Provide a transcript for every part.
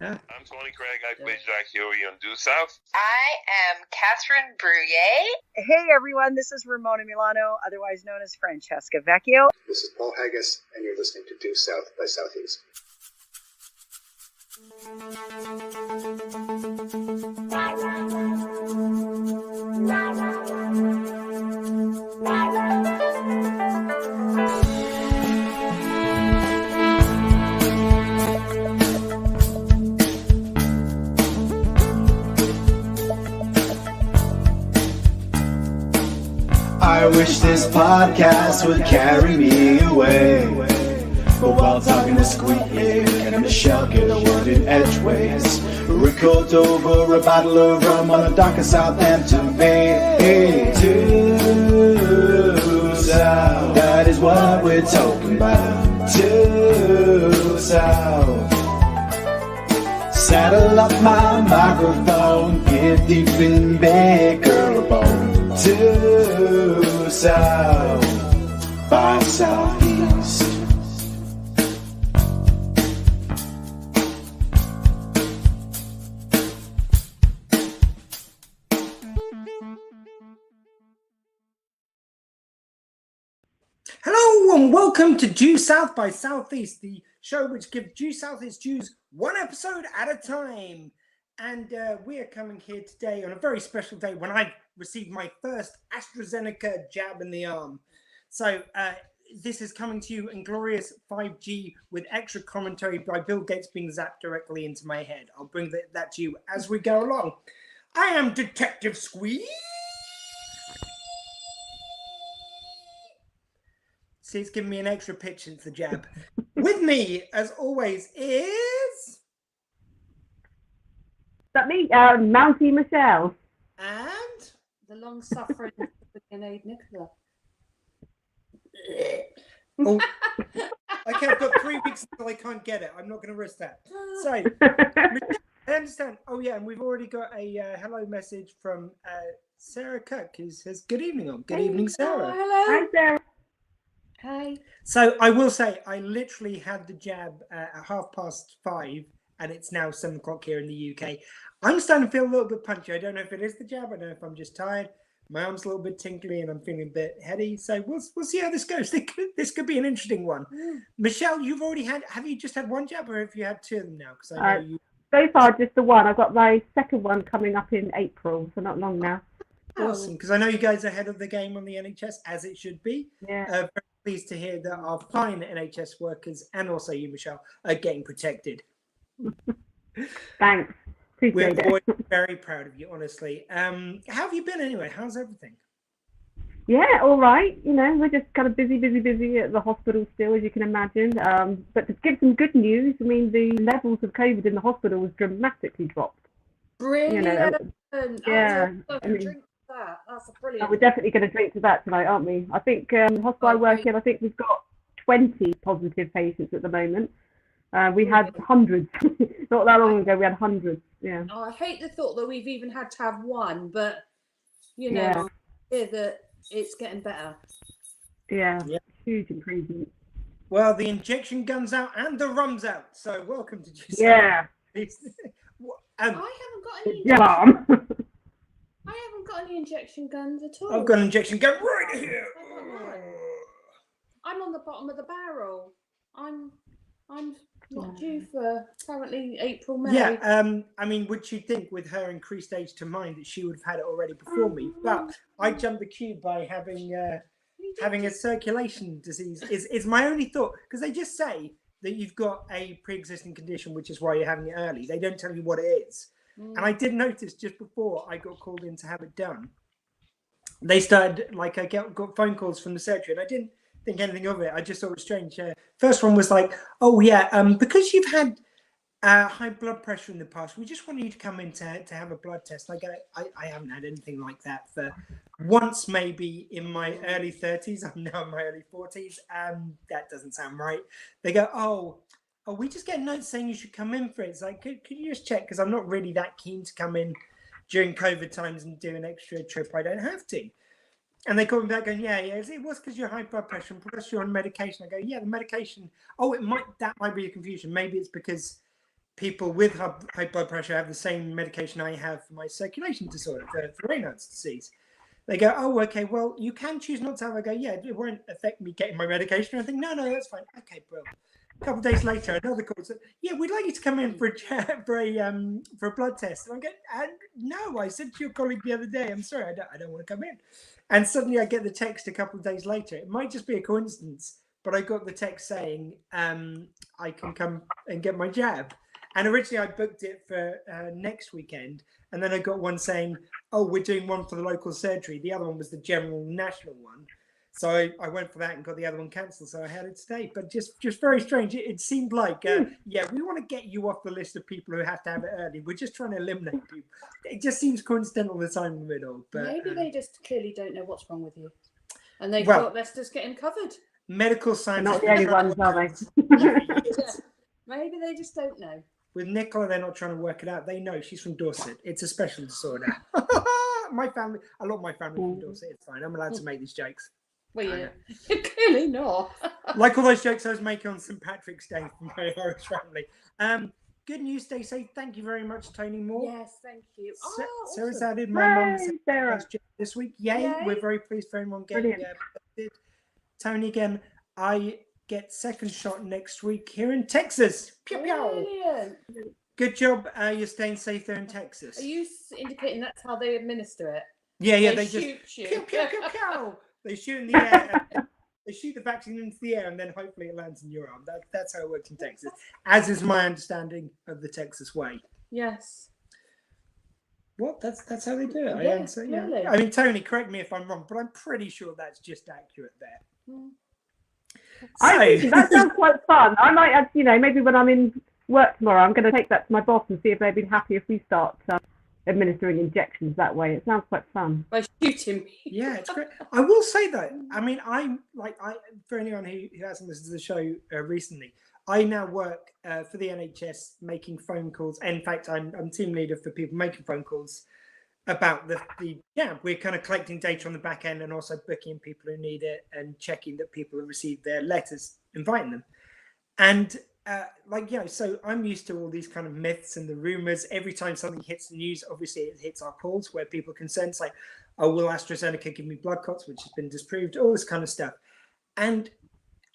Yeah. I'm Tony Craig. I play Jack Huey on Due South. I am Catherine Bruyere. Hey everyone, this is Ramona Milano, otherwise known as Francesca Vecchio. This is Paul Haggis, and you're listening to Due South by Southeast. I wish this podcast would carry me away. But while talking to Squee and Michelle get a word in edgeways, record over a bottle of rum on the dock of Southampton Bay. Hey, Due South, that is what we're talking about. Due South. Saddle up my microphone, get deep in bed, girl, a bone. Due South by Southeast. Hello and welcome to Due South by Southeast, the show which gives Due South its dues one episode at a time. And we are coming here today on a very special day when I received my first AstraZeneca jab in the arm. So this is coming to you in glorious 5G with extra commentary by Bill Gates being zapped directly into my head. I'll bring that to you as we go along. I am Detective Squee. See, it's giving me an extra pitch into the jab. With me, as always, is... That me, Mountie Michelle. And... the long-suffering Nicola. Oh, okay, I've got 3 weeks until I can't get it. I'm not going to risk that. So, I understand. Oh, yeah, and we've already got a hello message from Sarah Cook, who says, good evening, on. Good evening, Sarah. Oh, hello. Hi, Sarah. Hi. So, I will say, I literally had the jab at 5:30, and it's now 7 o'clock here in the UK. I'm starting to feel a little bit punchy. I don't know if it is the jab. I don't know if I'm just tired. My arm's a little bit tingly and I'm feeling a bit heady. So we'll see how this goes. This could be an interesting one. Michelle, have you just had one jab or have you had two of them now? Because I know you... So far, just the one. I've got my second one coming up in April, so not long now. Awesome, because I know you guys are ahead of the game on the NHS, as it should be. Yeah. Very pleased to hear that our fine NHS workers and also you, Michelle, are getting protected. Thanks. We're Appreciate always it. very proud of you, honestly. How have you been anyway? How's everything? Yeah, all right. You know, we're just kind of busy at the hospital still, as you can imagine. But to give some good news, I mean, the levels of COVID in the hospital has dramatically dropped. Brilliant. You know, yeah. Drink that. That's brilliant. We're definitely going to drink to that tonight, aren't we? I think the hospital I work in, I think we've got 20 positive patients at the moment. We had hundreds. Not that long ago, we had hundreds. Yeah. Oh, I hate the thought that we've even had to have one, but you know, that it's getting better. Yeah. Huge improvement. Well, the injection gun's out and the rum's out. So welcome to Jesus. Yeah. I haven't got any. I haven't got any injection guns at all. I've got an injection gun right here. I'm on the bottom of the barrel. I'm not due for apparently April, May. Yeah, I mean, would you think with her increased age to mine that she would have had it already before me? But I jumped the queue by having a circulation disease is my only thought, because they just say that you've got a pre-existing condition, which is why you're having it early. They don't tell you what it is. And I did notice just before I got called in to have it done, they started, like, I got phone calls from the surgery, and I didn't think anything of it. I just thought it was strange. First one was like, oh yeah, because you've had high blood pressure in the past, we just want you to come in to have a blood test. I go, I haven't had anything like that for once, maybe in my early 30s. I'm now in my early 40s. That doesn't sound right. They go, oh, we just get notes saying you should come in for it. It's like, could you just check? Because I'm not really that keen to come in during COVID times and do an extra trip. I don't have to. And they call me back going, yeah, it was because you're high blood pressure and plus you're on medication. I go, yeah, the medication. Oh, that might be a confusion. Maybe it's because people with high blood pressure have the same medication I have for my circulation disorder, for Raynaud's disease. They go, oh, okay, well, you can choose not to have. I go, yeah, it won't affect me getting my medication. I think, no, that's fine. Okay, bro. A couple of days later, another call said, yeah, we'd like you to come in for a blood test. And I'm going, no, I said to your colleague the other day, I'm sorry, I don't want to come in. And suddenly I get the text a couple of days later. It might just be a coincidence, but I got the text saying I can come and get my jab. And originally I booked it for next weekend. And then I got one saying, oh, we're doing one for the local surgery. The other one was the general national one. So I went for that and got the other one cancelled. So I had it today. But just very strange. It seemed like, yeah, we want to get you off the list of people who have to have it early. We're just trying to eliminate people. It just seems coincidental the time in the middle. But maybe they just clearly don't know what's wrong with you. And they thought, let's just get him covered. Medical science. Not the only ones, are they? Yeah. Maybe they just don't know. With Nicola, they're not trying to work it out. They know she's from Dorset. It's a special disorder. My family, a lot of my family from Dorset. It's fine. I'm allowed to make these jokes. Well, yeah, clearly not. Like all those jokes I was making on St. Patrick's Day from my Irish family. Good news, stay safe. Thank you very much, Tony Moore. Yes, thank you. Sarah's added my mum's this week. Yay. We're very pleased for everyone getting it. Tony, again, I get second shot next week here in Texas. Pew, pew. Good job. You're staying safe there in Texas. Are you indicating that's how they administer it? Yeah. They shoot just you. Pew, pew, pew, pew. They shoot in the air. They shoot the vaccine into the air, and then hopefully it lands in your arm. That's how it works in Texas, as is my understanding of the Texas way. Yes. What? That's how they do it. Really? I mean, Tony, correct me if I'm wrong, but I'm pretty sure that's just accurate there. I think that sounds quite fun. I might add, maybe when I'm in work tomorrow, I'm going to take that to my boss and see if they'd be happy if we start administering injections that way. It sounds quite fun. By shooting people. Yeah, it's great. I will say that. I mean, for anyone who hasn't listened to the show recently, I now work for the NHS making phone calls. In fact, I'm team leader for people making phone calls about we're kind of collecting data on the back end and also booking people who need it and checking that people have received their letters inviting them. And so I'm used to all these kind of myths and the rumors. Every time something hits the news, obviously it hits our calls where people are concerned. It's like, oh, will AstraZeneca give me blood clots, which has been disproved, all this kind of stuff. And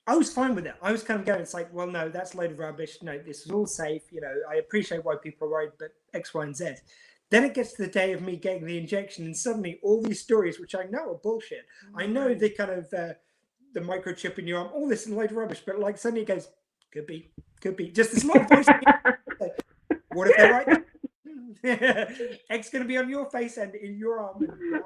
I was fine with it. I was kind of going, it's like, well, no, that's a load of rubbish. No, this is all safe. I appreciate why people are worried, but X, Y, and Z. Then it gets to the day of me getting the injection, and suddenly all these stories, which I know are bullshit. I know the kind of the microchip in your arm, all this is a load of rubbish, but like suddenly it goes, could be. Just this little voice. What if they're right? X going to be on your face and in your arm. And,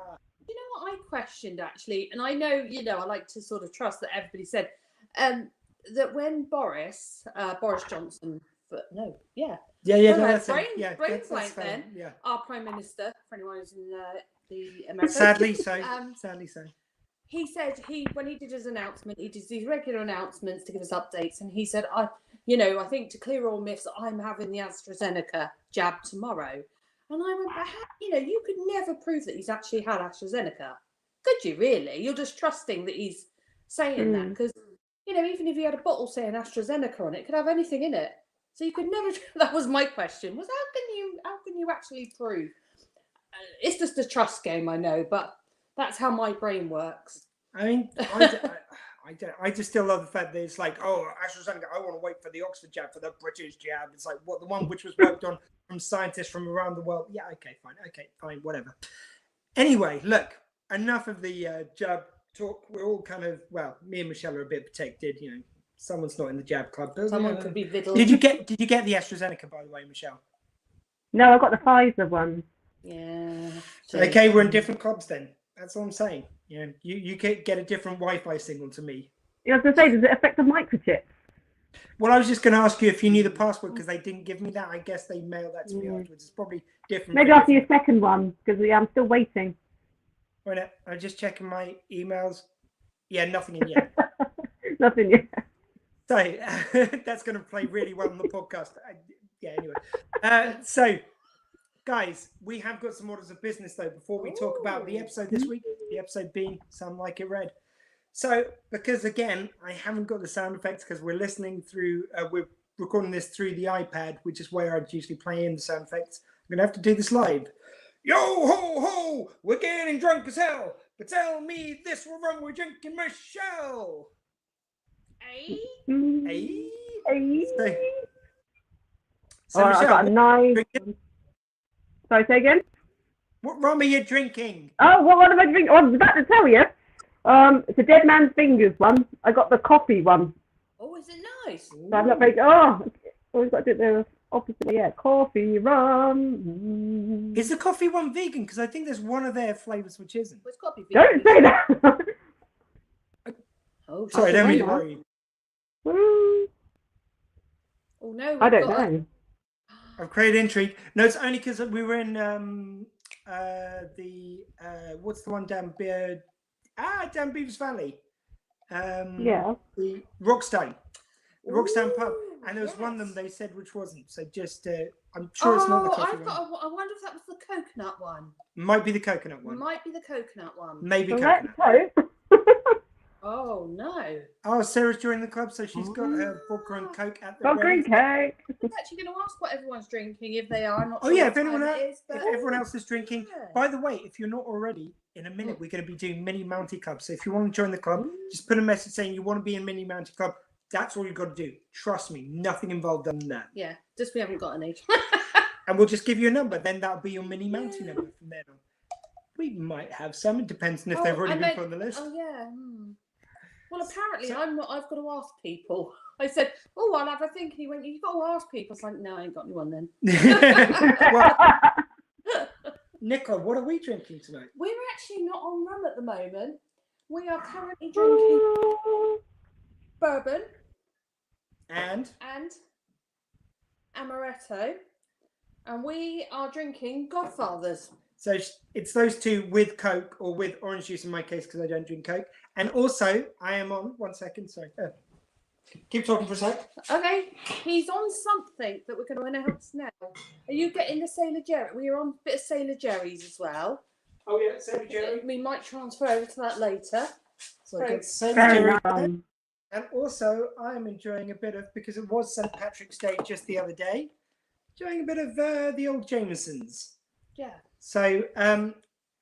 You know what I questioned actually, and I know, I like to sort of trust that everybody said that when Boris Johnson, that's brain blank then. Yeah. Our Prime Minister, for anyone who's in the America. Sadly so. He said when he did his announcement, he did these regular announcements to give us updates, and he said, I think to clear all myths, I'm having the AstraZeneca jab tomorrow. And I went, but you could never prove that he's actually had AstraZeneca. Could you really? You're just trusting that he's saying that because, even if he had a bottle saying AstraZeneca on it, could have anything in it. So you could never. That was my question. Was how can you actually prove? It's just a trust game, I know, but that's how my brain works. I mean, I just still love the fact that it's like, oh, AstraZeneca, I want to wait for the Oxford jab, for the British jab. It's like, what, the one which was worked on from scientists from around the world. Yeah, okay, fine, whatever. Anyway, look, enough of the jab talk. We're all kind of, me and Michelle are a bit protected, Someone's not in the jab club. Someone could be Viddle. Did you get the AstraZeneca, by the way, Michelle? No, I got the Pfizer one. Yeah. Okay, we're in different clubs then. That's all I'm saying. You get a different Wi-Fi signal to me. I was going to say, does it affect the microchip? Well, I was just going to ask you if you knew the password because they didn't give me that. I guess they mailed that to me afterwards. It's probably different. Maybe after your second one because I'm still waiting. Wait, I'm just checking my emails. Yeah, nothing in yet. Nothing yet. So that's going to play really well on the podcast. Anyway. So, guys, we have got some orders of business, though, before we talk about the episode this week. The episode being Some Like It Red. So, because, again, I haven't got the sound effects because we're listening through, we're recording this through the iPad, which is where I'd usually play in the sound effects. I'm going to have to do this live. Yo, ho, ho, we're getting drunk as hell. But tell me this will run, we're drinking Michelle. Hey? Hey? Hey. So All right, Michelle, I got a nice. Sorry, say again. what rum are you drinking? Oh, what am I drinking? Oh, I was about to tell you. It's a Dead Man's Fingers one. I got the coffee one. Oh, is it nice? So I'm not very. Oh, always got to do it the opposite. Yeah, coffee rum. Is the coffee one vegan? Because I think there's one of their flavors which isn't. Well, it's got to be Don't vegan. say that. Oh, Sorry, I don't mean to know. worry you. Oh no, I we've don't got know. I've created intrigue. No, it's only because we were in what's the one down down Beavers Valley. Yeah. The Rockstone. The Rockstone pub. Ooh, And there was one of them yes. they said which wasn't. So just I'm sure it's not the coffee one. I wonder if that was the coconut one. Might be the coconut one. Might be the coconut one. Maybe Let's coconut. hope. Oh no. Oh, Sarah's joining the club, so she's got her vodka and coke at the Got green ready. cake. I'm actually going to ask what everyone's drinking if they are. I'm not Oh sure yeah, what if anyone time else, it is, if but- everyone else is drinking. Yeah. By the way, if you're not already, in a minute we're going to be doing Mini Mountie Club. So if you want to join the club, just put a message saying you want to be in Mini Mountie Club. That's all you've got to do. Trust me, nothing involved other than that. Yeah, just we haven't got any. And we'll just give you a number. Then that'll be your Mini Mountie number from then on. We might have some. It depends on if they've already been put on the list. Oh yeah. Well, apparently I'm not. I've got to ask people. I said, "Oh, I'll have a think." And he went, "You've got to ask people." It's like, no, I ain't got anyone then. Well, Nicola, what are we drinking tonight? We're actually not on rum at the moment. We are currently drinking bourbon And and amaretto, and we are drinking Godfathers. so it's those two with Coke or with orange juice in my case because I don't drink Coke. And also, I am on 1 second. Sorry. Keep talking for a sec. Okay, he's on something that we're going to announce now. Are you getting the Sailor Jerry? We are on a bit of Sailor Jerry's as well. Oh yeah, Sailor Jerry. We might transfer over to that later. So I got Sailor Fair Jerry. enough. And also, I am enjoying a bit of, because it was St. Patrick's Day just the other day, enjoying a bit of the old Jamesons. Yeah. So,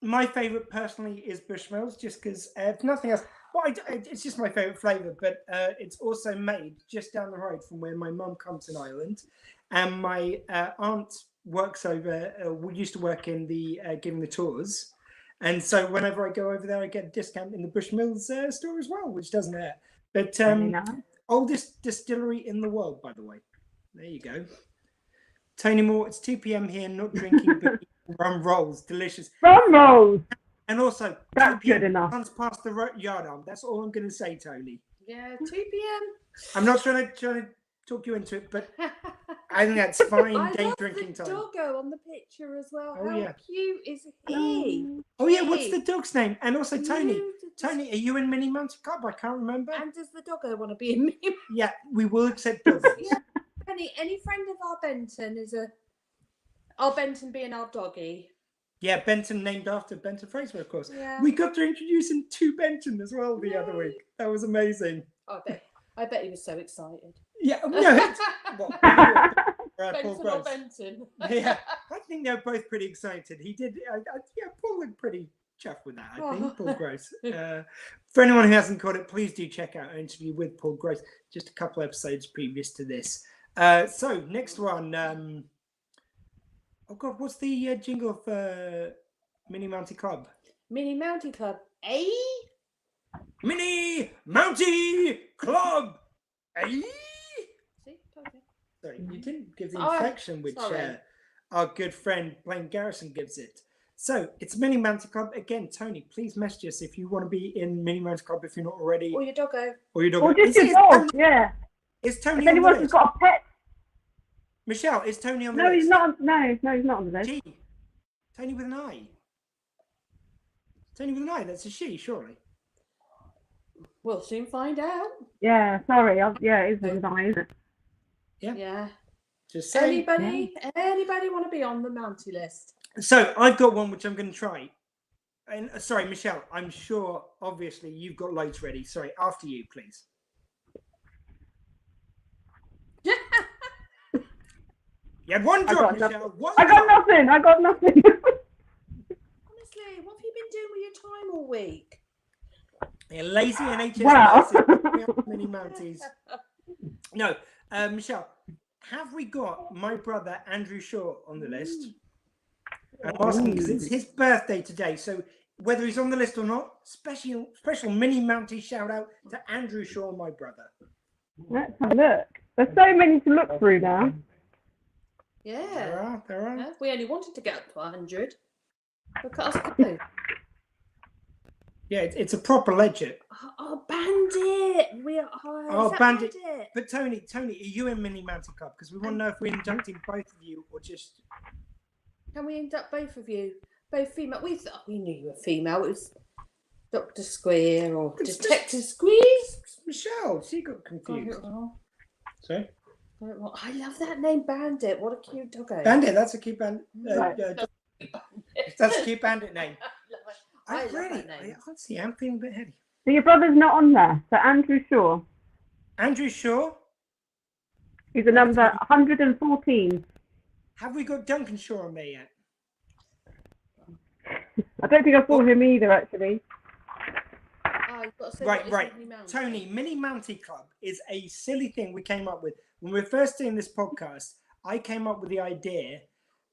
my favourite personally is Bushmills, just because, if nothing else, well, it's just my favourite flavour, but it's also made just down the road from where my mum comes in Ireland. And my aunt works over, we used to work in the giving the tours. And so whenever I go over there, I get a discount in the Bushmills store as well, which doesn't hurt. But oldest distillery in the world, by the way. There you go. Tony Moore, it's 2 p.m. here, not drinking, but eating rum rolls. Delicious. Rum rolls. And also, That's good enough. Runs past the yard arm. That's all I'm going to say, Tony. Yeah, 2 p.m. I'm not trying to talk you into it, but I think that's fine I day love drinking the time. doggo on the picture as well. Oh, How yeah. cute is he? Oh, yeah, what's the dog's name? And also, Tony. Cute. Tony, are you in Mini Mountain Club? I can't remember. And does the doggo want to be in me? Yeah, we will accept dogs. Yeah. Any friend of our Benton is our Benton being our doggy. Yeah, Benton named after Benton Fraser, of course. Yeah. We got to introduce him to Benton as well the other Yay. week. That was amazing. I bet he was so excited. Yeah, no, it's, what, Paul Benton or Gross. Benton. Yeah, I think they're both pretty excited. He did, yeah, Paul looked pretty chuffed with that, I think, Paul Gross. For anyone who hasn't caught it, please do check out our interview with Paul Gross, just a couple episodes previous to this. So, next one. Oh, God, what's the jingle of Mini Mountie Club? Mini Mountie Club. Eh? Mini Mountie Club! Eh? See? Told you. Sorry, you didn't give the Oh, inflection which sorry. our good friend Blaine Garrison gives it. So it's Mini Mountie Club. Again, Tony, please message us if you want to be in Mini Mountie Club if you're not already. Or your doggo. Or your dog. Or just Is your dog, Tony, yeah. is Tony If on the anyone's list? got a pet. Michelle, is Tony on the No, list? he's not. No, he's not on the list. G. Tony with an I. Tony with an I, that's a she, surely. We'll soon find out. Yeah, sorry. Yeah, it is with an eye, isn't it? Yeah. Just saying. Anybody want to be on the Mountie list? So I've got one which I'm going to try. And sorry, Michelle, I'm sure, obviously, you've got loads ready. Sorry, after you, please. You had one drop, Michelle. I got nothing. Honestly, what have you been doing with your time all week? You're lazy and HS. Wow. Mini Mounties. No, Michelle, have we got my brother Andrew Shaw on the list? I'm asking because it's his birthday today, so whether he's on the list or not, special mini Mountie shout out to Andrew Shaw, my brother. Let's have a look. There's so many to look through now. Yeah. There are. Yeah, we only wanted to get up to 100. Look at us go. Yeah, it's a proper legend. Oh, Bandit! We are. Oh, Bandit! But Tony, are you in Mini Mountie Club? Because we want to know if we're inducting both of you or just. Can we induct both of you? Both female. We thought we knew you were female. It was Dr. Squee or Detective Squee. Michelle, she got confused. Sorry? I love that name, Bandit. What a cute doggo. Bandit, that's a cute bandit. That's a cute bandit name. I love that name. Honestly, I'm feeling a bit heady. So your brother's not on there. So Andrew Shaw. Andrew Shaw? He's a number 114. Have we got Duncan Shaw on there yet? I don't think I saw him either, actually. Right. Tony, Mini Mountie Club is a silly thing we came up with. When we were first doing this podcast, I came up with the idea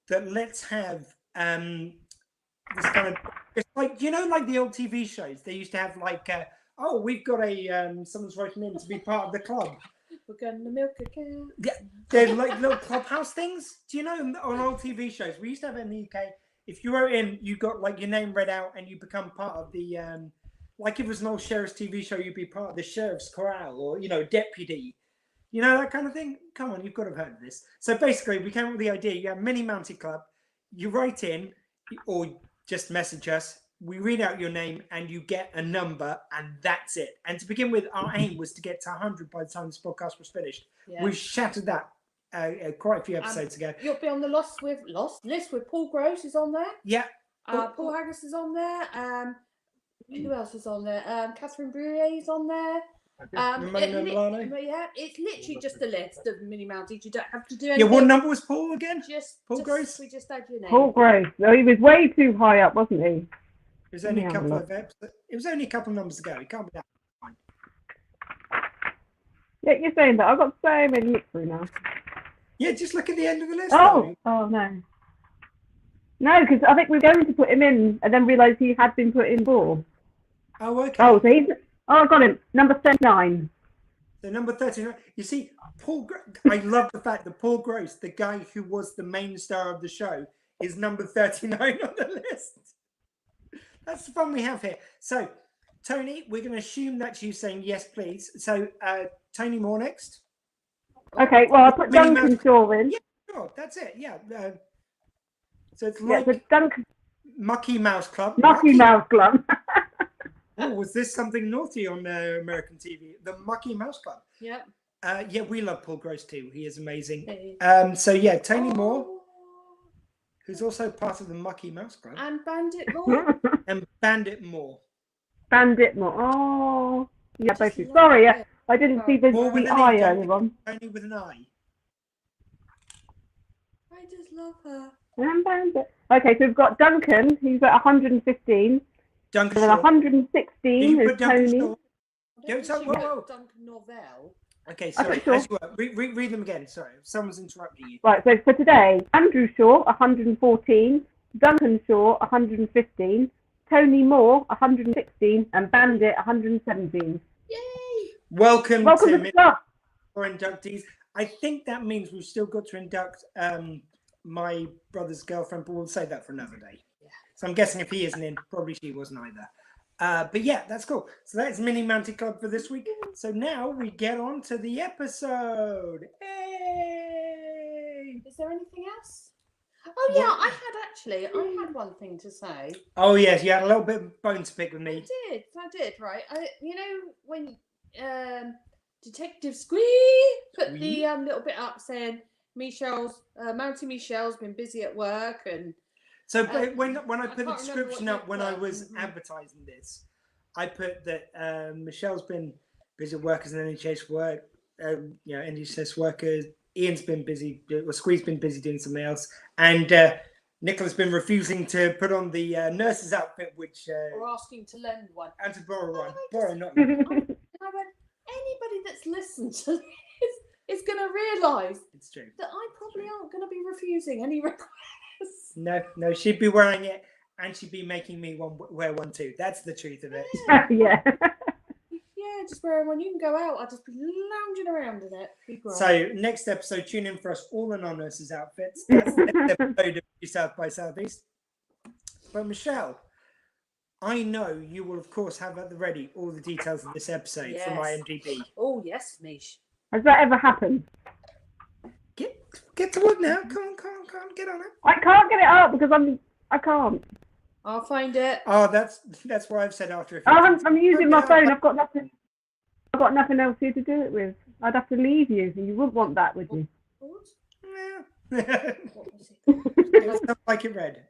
that let's have this kind of, it's like, like the old TV shows. They used to have like, we've got someone's writing in to be part of the club. We're going to milk a cow. Yeah, they're like little clubhouse things. Do you know on old TV shows? We used to have it in the UK. If you wrote in, you got like your name read out and you become part of the, like if it was an old sheriff's TV show, you'd be part of the sheriff's corral or, deputy. That kind of thing. Come on, you've got to have heard of this. So basically, we came up with the idea. You have Mini Mountie Club. You write in or just message us. We read out your name and you get a number and that's it. And to begin with, our aim was to get to 100 by the time this podcast was finished. Yeah. We've shattered that quite a few episodes ago. You'll be on the list with Paul Gross is on there. Yeah. Paul Haggis is on there. Who else is on there? Catherine Bruyer is on there. It's literally just a list of Mini Mounties. You don't have to do anything. Yeah, what number was Paul again? Paul Gross? We just add your name. Paul Gross. No, he was way too high up, wasn't he? It was only a couple of episodes. It was only a couple of numbers ago. It can't be that fine. Yeah, you're saying that. I've got so many look through now. Yeah, just look at the end of the list. Oh no. No, because I think we were going to put him in and then realised he had been put in ball. Oh, okay. Oh, so he's... Oh, I got him. Number 39. So number 39. You see, I love the fact that Paul Gross, the guy who was the main star of the show, is number 39 on the list. That's the fun we have here. So, Tony, we're going to assume that's you saying yes, please. So, Tony Moore next. Okay, well, I'll put Duncan Shaw in. Yeah, sure. That's it. Yeah. So it's like so Duncan... Mucky Mouse Club. Mucky Mouse Club. Oh, was this something naughty on American TV? The Mucky Mouse Club. Yeah. Yeah, we love Paul Gross too. He is amazing. Hey. So yeah, Tony Moore, who's also part of the Mucky Mouse Club. And Bandit Moore. And Bandit Moore. Bandit Moore. Oh, yeah, basically. Sorry, I didn't see the I earlier on. Only with an I. I just love her. And Bandit. Okay, so we've got Duncan, who's at 115. Duncan and then 116 is Tony. Whoa. Duncan Norvell. Okay, sorry. As you were. Read them again. Sorry, someone's interrupting you. Right, so for today, Andrew Shaw, 114. Duncan Shaw, 115. Tony Moore, 116. And Bandit, 117. Yay! Welcome to the club. For inductees. I think that means we've still got to induct my brother's girlfriend, but we'll save that for another day. Yeah. So I'm guessing if he isn't in, probably she wasn't either. But yeah, that's cool. So that's Mini Mountie Club for this week. So now we get on to the episode. Hey! Is there anything else? Oh yeah, I had one thing to say. Oh yes, you had a little bit of bone to pick with me. I did, right? When Detective Squee put the little bit up saying Mountie Michelle's been busy at work and so when I put the description up when I was advertising this, I put that Michelle's been busy at work as an NHS NHS worker, Ian's been busy, or Squee's been busy doing something else, and Nicola's been refusing to put on the nurse's outfit, which Or asking to lend one. and to borrow one. I Borrow, not. I went, anybody that's listened to this is going to realise It's true. that I probably aren't going to be refusing any requests. No, she'd be wearing it, and she'd be making me wear one too. That's the truth of it. Yeah. Yeah, just wearing one. You can go out. I'll just be lounging around in it. Be great. So next episode, tune in for us all in our nurses' outfits. That's the next episode of South by Southeast. But Michelle, I know you will of course have at the ready all the details of this episode from Yes. IMDb. Oh yes, Mish. Has that ever happened? Get to work now. Come on, get on it. I can't get it up because I can't. I'll find it. Oh, that's why I've said after a few times. I'm using my phone. I've got nothing else here to do it with. I'd have to leave you, and you wouldn't want that, would you? Yeah. What was it? It sounds like it read.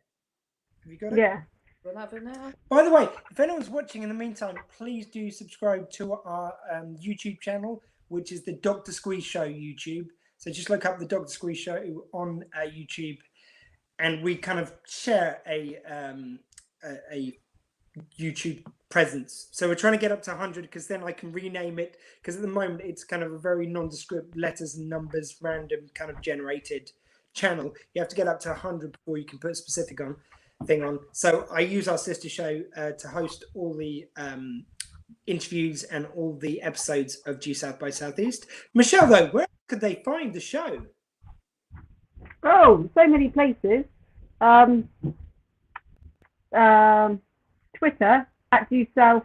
Have you got it? Yeah. We'll have it now. By the way, if anyone's watching in the meantime, please do subscribe to our YouTube channel, which is the Dr. Squee Show YouTube. So just look up the Dr. Squee Show on YouTube, and we kind of share a YouTube presence. So we're trying to get up to 100 because then I can rename it, because at the moment it's kind of a very nondescript letters and numbers, random kind of generated channel. You have to get up to 100 before you can put a specific thing on. So I use our sister show to host all the interviews and all the episodes of Due South by Southeast. Michelle, though, where could they find the show? Oh, so many places. Twitter @DueSouthBSE.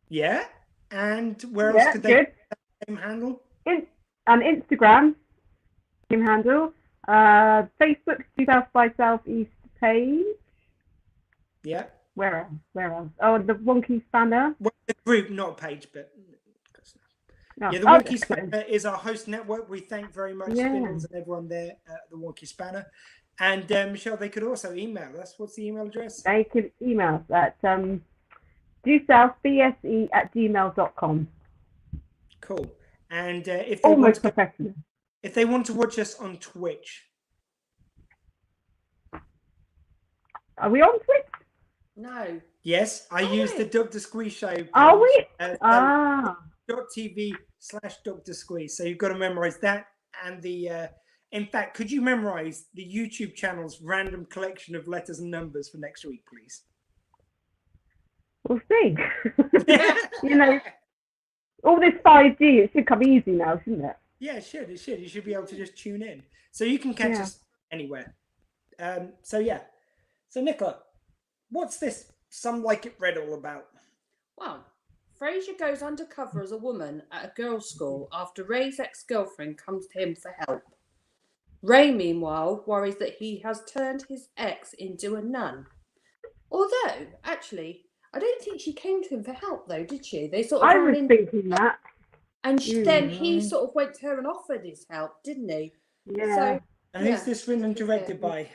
Yeah, and where else could they good. find the same handle? And Instagram, same handle. Facebook, Due South by Southeast page. Yeah. Where else? Oh, the Wonky Spanner. Well, the group, not a page, but No. yeah, the Wonky Spanner is our host network. We thank very much Spindles and everyone there at the Wonky Spanner. And Michelle, they could also email us. What's the email address? They can email us at duesouthbse@gmail.com. Cool. And if they Almost professional. if they want to watch us on Twitch, Are we on Twitch? No. yes, I use the Dr. Squee Show. Page, Are we? .tv/Dr. Squee. So you've got to memorize that, and the in fact, could you memorize the YouTube channel's random collection of letters and numbers for next week, please? We'll see. You know, all this 5G, it should come easy now, shouldn't it? Yeah, it should. You should be able to just tune in. So you can catch us anywhere. So Nicola, what's this Some Like It Red all about? Well, Frasier goes undercover as a woman at a girls' school after Ray's ex-girlfriend comes to him for help. Ray, meanwhile, worries that he has turned his ex into a nun. Although, actually, I don't think she came to him for help, though, did she? They sort of I was thinking that. And then he sort of went to her and offered his help, didn't he? Yeah. So, And who's this written and directed by?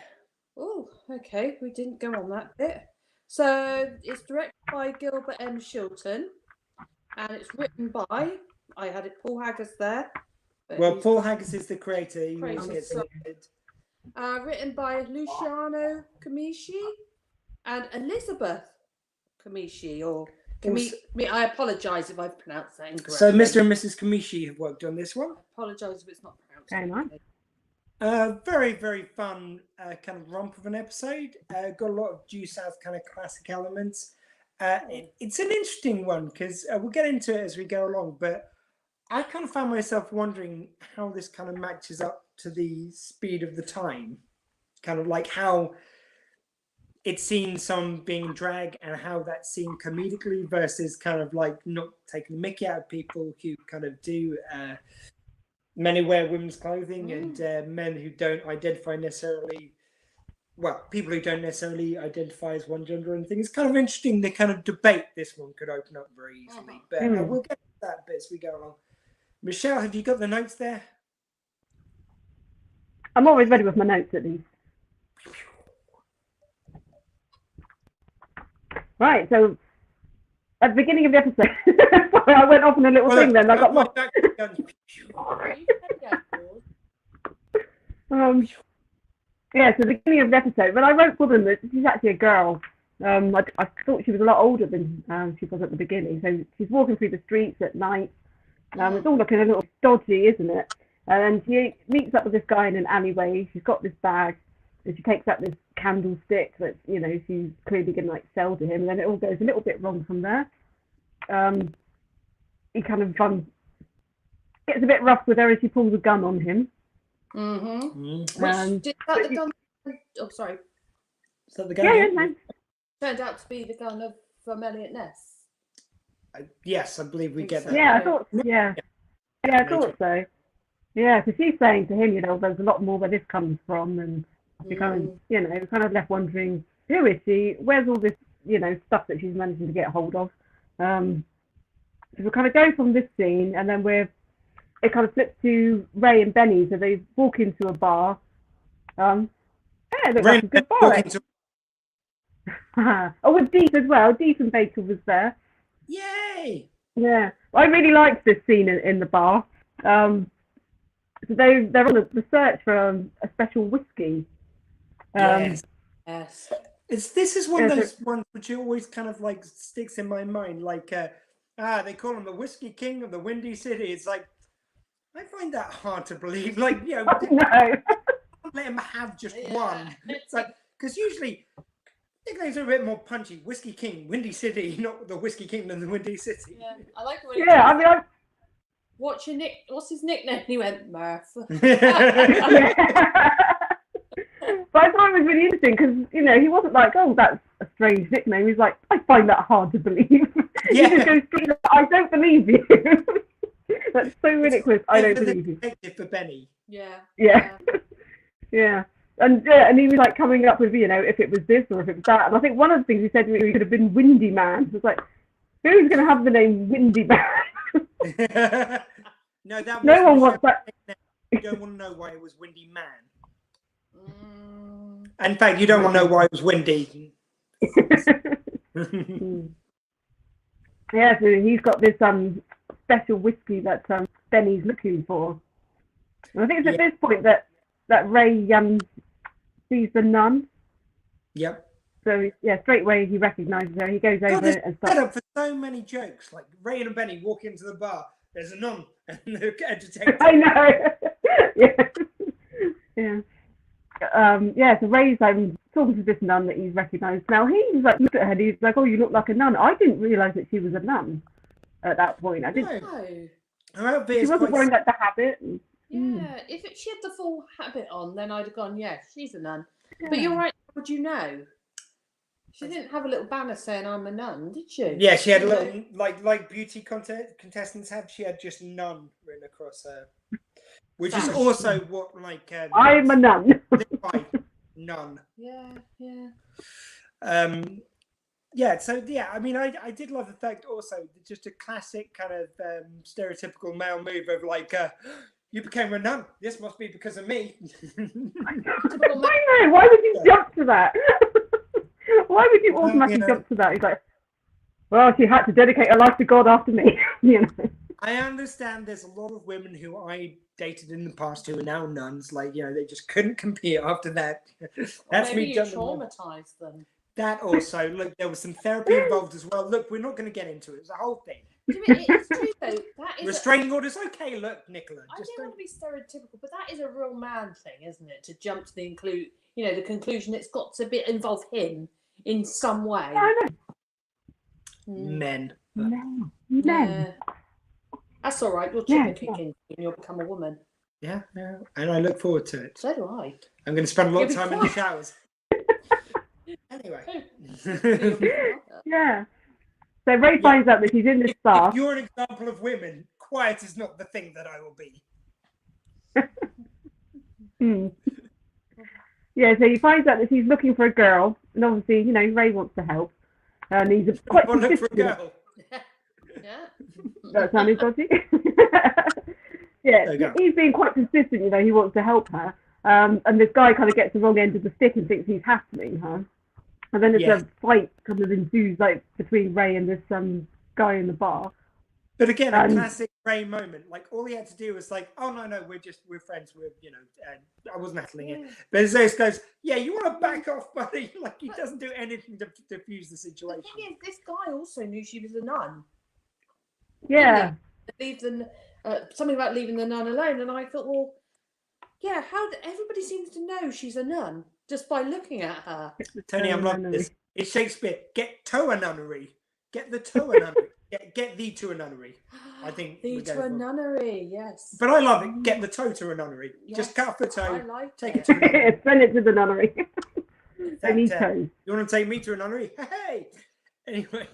Oh, okay. We didn't go on that bit. So it's directed by Gilbert M. Shilton, and it's written by, I had it, Paul Haggis there. Well, Paul Haggis is the creator. He Creator, always gets sorry. it. Written by Luciano Camici and Elizabeth Camici, I apologise if I've pronounced that incorrectly. So Mr. and Mrs. Kamishi have worked on this one. I apologise if it's not pronounced Very correctly. Very, very fun kind of romp of an episode. Got a lot of Due South kind of classic elements. It's an interesting one because we'll get into it as we go along, but I kind of found myself wondering how this kind of matches up to the speed of the time. Kind of like how it's seen some being drag and how that's seen comedically versus kind of like not taking the mickey out of people who kind of do men who wear women's clothing and men who don't identify necessarily, well, people who don't necessarily identify as one gender and things. It's kind of interesting the kind of debate this one could open up very easily. But we'll get to that bit as we go along. Michelle, have you got the notes there? I'm always ready with my notes at least. Right, so at the beginning of the episode. Sorry, I went off on a little thing then. I got lost. Yeah, so the beginning of the episode, when I wrote for them that she's actually a girl. I thought she was a lot older than she was at the beginning. So she's walking through the streets at night. It's all looking a little dodgy, isn't it? And then she meets up with this guy in an alleyway. She's got this bag, and she takes out this candlestick that she's clearly going to sell to him. And then it all goes a little bit wrong from there. He kind of gets a bit rough with her as she pulls a gun on him. Did that the gun? Oh, sorry. Is that the gun? Yeah. Turned out to be the gun from Elliot Ness. Yes, I believe we get that. Yeah, I thought. Yeah, I thought so. Yeah, because she's saying to him, there's a lot more where this comes from, and she kind of left wondering, who is she? Where's all this, stuff that she's managing to get hold of? So we'll kind of go from this scene, and then it kind of flips to Ray and Benny, so they walk into a bar. Yeah, it looks like a good bar. With Deep as well. Deep and Baker was there. Yay! Yeah, I really liked this scene in the bar. So they're on the search for a special whiskey. Yes. This is one of those ones which always kind of sticks in my mind. They call him the Whiskey King of the Windy City. It's I find that hard to believe. No. Let him have just one. It's because usually nicknames are a bit more punchy. Whiskey King, Windy City, not the Whiskey Kingdom, the Windy City. Yeah, I like it when what's his nickname? He went Murph. But I thought it was really interesting because he wasn't oh, that's a strange nickname. He's I find that hard to believe. Yeah. He just goes straight, I don't believe you. That's so ridiculous. I don't believe you. For Benny. Yeah. And he was coming up with if it was this or if it was that. And I think one of the things he said to me, he could have been Windy Man. It was who's going to have the name Windy Man? No one wants that. You don't want to know why it was Windy Man. In fact, you don't want to know why it was windy. Yeah, so he's got this special whiskey that Benny's looking for. And I think it's at this point that Ray sees the nun. Yep. So straight away he recognises her. He goes over and starts. Set up for so many jokes. Ray and Benny walk into the bar. There's a nun and the detective. I know. So Ray's talking to this nun that he's recognised. Now he's looked at her and he's oh, you look like a nun. I didn't realise that she was a nun at that point. I didn't. No. She wasn't wearing the habit. Yeah, if she had the full habit on, then I'd have gone, yeah, she's a nun. Yeah. But you're right, how would you know? She didn't have a little banner saying I'm a nun, did she? Yeah, she had a little, like beauty contestants have, she had just nun written across her. Which is also what, I'm a nun. Nun. Yeah. I mean, I did love the fact also, just a classic kind of stereotypical male move of you became a nun. This must be because of me. I know. Why would you jump to that? Why would you automatically jump to that? He's well, she had to dedicate her life to God after me. I understand there's a lot of women who I dated in the past who are now nuns. They just couldn't compete after that. That's maybe me. You traumatized them. That also, look, there was some therapy involved as well. Look, we're not going to get into it. It's a whole thing. It's true though. That is restraining orders. Okay, look, Nicola. I don't want to be stereotypical, but that is a real man thing, isn't it? To jump to the conclusion. It's got to involve him in some way. Men. Yeah. That's all right. You'll chicken kicking and you'll become a woman. Yeah, and I look forward to it. So do I. I'm going to spend a lot of time in the showers. Anyway. Yeah. So Ray finds out that she's in this bar. If you're an example of women, quiet is not the thing that I will be. Yeah, so he finds out that she's looking for a girl, and obviously, Ray wants to help. And he's quite consistent. Look for a girl. Yeah. That sounded dodgy. Yeah, he's being quite consistent, he wants to help her. And this guy kind of gets the wrong end of the stick and thinks he's hassling her. And then there's Yeah. a fight kind of ensues like between Ray and this guy in the bar. But again, a And- classic Ray moment. Like all he had to do was like, "Oh no, we're friends. We're I wasn't hassling it." But Zeus goes, "Yeah, you want to back off, buddy?" Like he doesn't do anything to diffuse the The situation. thing is, this guy also knew she was a nun. Yeah. Leave the something about leaving the nun alone, and I thought, well, yeah, everybody seems to know she's a nun just by looking at her. Tony, I'm loving nunnery. this. It's Shakespeare. Get to a nunnery. Get the to a nunnery. Get thee to a nunnery. I think Thee we're to going a for- nunnery, yes. But I love it. Get the toe to a nunnery. Just Yes, cut off the toe. I like Take it. it to a nunnery. Send it to the nunnery. That, They need toes. You want to take me to a nunnery? Hey. Anyway,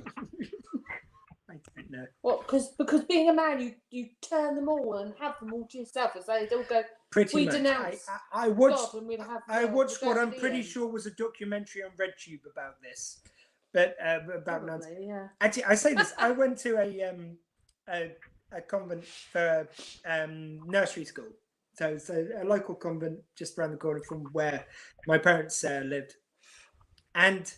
I don't know. Well, because being a man, you turn them all and have them all to yourself, as they all go. Pretty We much. denounce I watched. God, and we'll have. I watched we'll what go I'm to the pretty end. sure was a documentary on RedTube about this, but about nuns. Probably, yeah. Actually, I say this. I went to a convent for nursery school, so a local convent just around the corner from where my parents lived, and